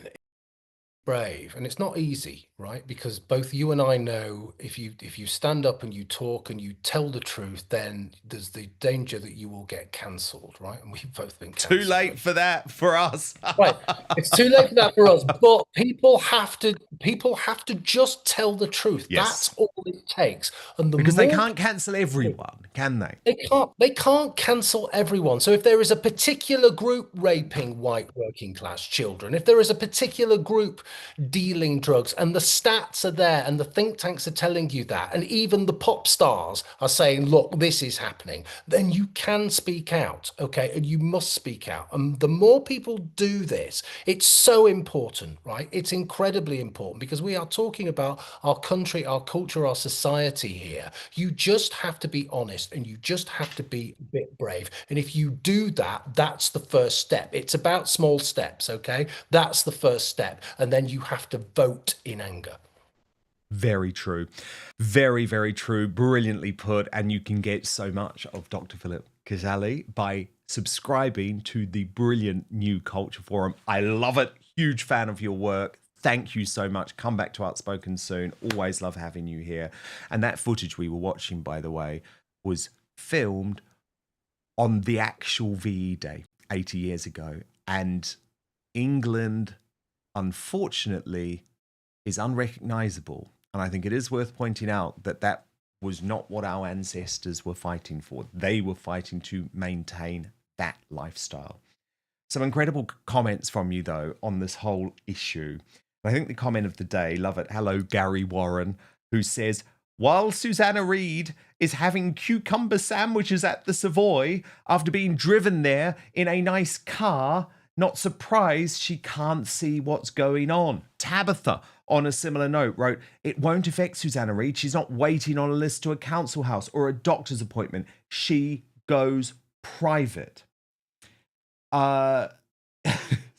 brave, and it's not easy, right? Because both you and I know if you stand up and you talk and you tell the truth, then there's the danger that you will get cancelled, right? And we've both been cancelled. Too late for that for us. Right, it's too late for that for us. But people have to just tell the truth. Yes. That's all it takes. And Because they can't cancel everyone, can they? They can't cancel everyone. So if there is a particular group raping white working class children, if there is a particular group dealing drugs, and the stats are there and the think tanks are telling you that, and even the pop stars are saying, look, this is happening, then you can speak out, okay? And you must speak out. And the more people do this, it's so important, right? It's incredibly important because we are talking about our country, our culture, our society here. You just have to be honest and you just have to be a bit brave. And if you do that, that's the first step. It's about small steps, okay? That's the first step. And then you have to vote in anger. Very true. Very, very true. Brilliantly put. And you can get so much of Dr. Philip Kiszely by subscribing to the brilliant New Culture Forum. I love it. Huge fan of your work. Thank you so much. Come back to Outspoken soon. Always love having you here. And that footage we were watching, by the way, was filmed on the actual VE Day 80 years ago. And England, unfortunately, is unrecognisable. And I think it is worth pointing out that that was not what our ancestors were fighting for. They were fighting to maintain that lifestyle. Some incredible comments from you, though, on this whole issue. I think the comment of the day, love it. Hello, Gary Warren, who says, while Susanna Reid is having cucumber sandwiches at the Savoy after being driven there in a nice car, not surprised she can't see what's going on. Tabitha, on a similar note, wrote, it won't affect Susanna Reid. She's not waiting on a list to a council house or a doctor's appointment. She goes private.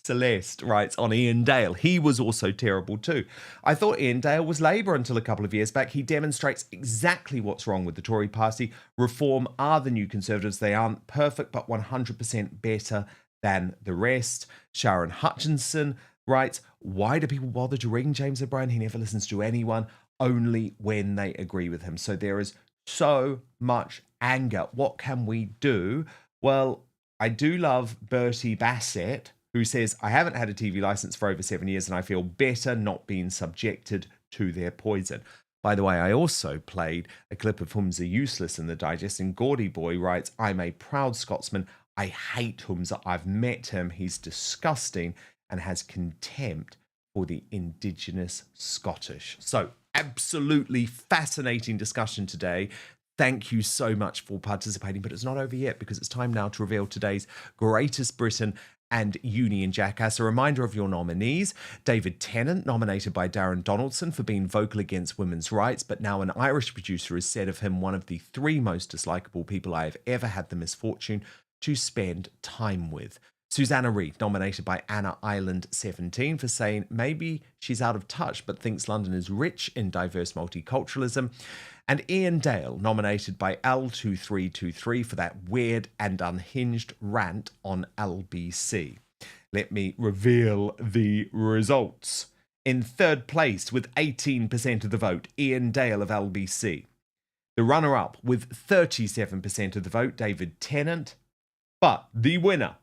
Celeste writes on Ian Dale. He was also terrible too. I thought Ian Dale was Labour until a couple of years back. He demonstrates exactly what's wrong with the Tory party. Reform are the new Conservatives. They aren't perfect, but 100% better than the rest. Sharon Hutchinson writes, why do people bother to ring James O'Brien? He never listens to anyone, only when they agree with him. So there is so much anger. What can we do? Well, I do love Bertie Bassett, who says, I haven't had a TV license for over 7 years and I feel better not being subjected to their poison. By the way, I also played a clip of Humza Useless in the digest, and Gaudy Boy writes, I'm a proud Scotsman. I hate Humza. I've met him. He's disgusting and has contempt for the Indigenous Scottish. So absolutely fascinating discussion today. Thank you so much for participating, but it's not over yet because it's time now to reveal today's Greatest Britain and Union Jackass. A reminder of your nominees: David Tennant, nominated by Darren Donaldson for being vocal against women's rights, but now an Irish producer has said of him, one of the 3 most dislikable people I have ever had the misfortune to spend time with. Susanna Reid, nominated by Anna Island 17 for saying maybe she's out of touch but thinks London is rich in diverse multiculturalism. And Ian Dale, nominated by L2323 for that weird and unhinged rant on LBC. Let me reveal the results. In third place with 18% of the vote, Ian Dale of LBC. The runner-up with 37% of the vote, David Tennant. But the winner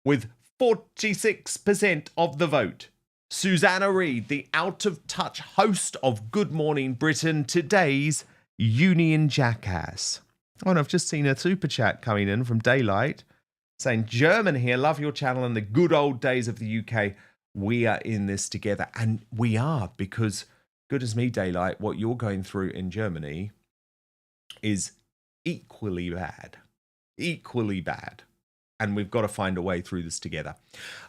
with 46% of the vote, Susanna Reid, the out-of-touch host of Good Morning Britain, today's Union Jackass. Oh, and I've just seen a super chat coming in from Daylight saying, German here, love your channel and the good old days of the UK. We are in this together. And we are, because goodness me, Daylight, what you're going through in Germany is equally bad. Equally bad. And we've got to find a way through this together.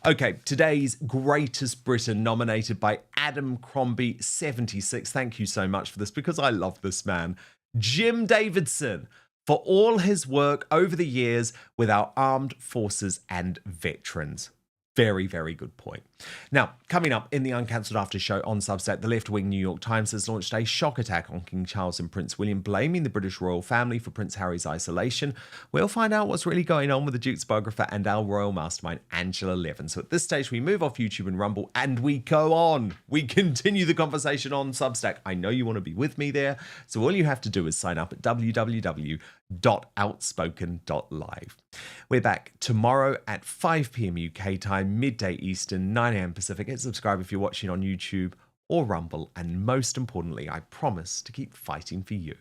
Okay, today's Greatest Britain, nominated by Adam Crombie 76. Thank you so much for this, because I love this man. Jim Davidson, for all his work over the years with our armed forces and veterans. Very, very good point. Now, coming up in the Uncancelled After Show on Substack, the left-wing New York Times has launched a shock attack on King Charles and Prince William, blaming the British royal family for Prince Harry's isolation. We'll find out what's really going on with the Duke's biographer and our royal mastermind, Angela Levin. So at this stage, we move off YouTube and Rumble, and we go on. We continue the conversation on Substack. I know you want to be with me there, so all you have to do is sign up at www.outspoken.live. We're back tomorrow at 5 p.m. UK time, midday Eastern, 9 a.m. Pacific. Hit subscribe if you're watching on YouTube or Rumble. And most importantly, I promise to keep fighting for you.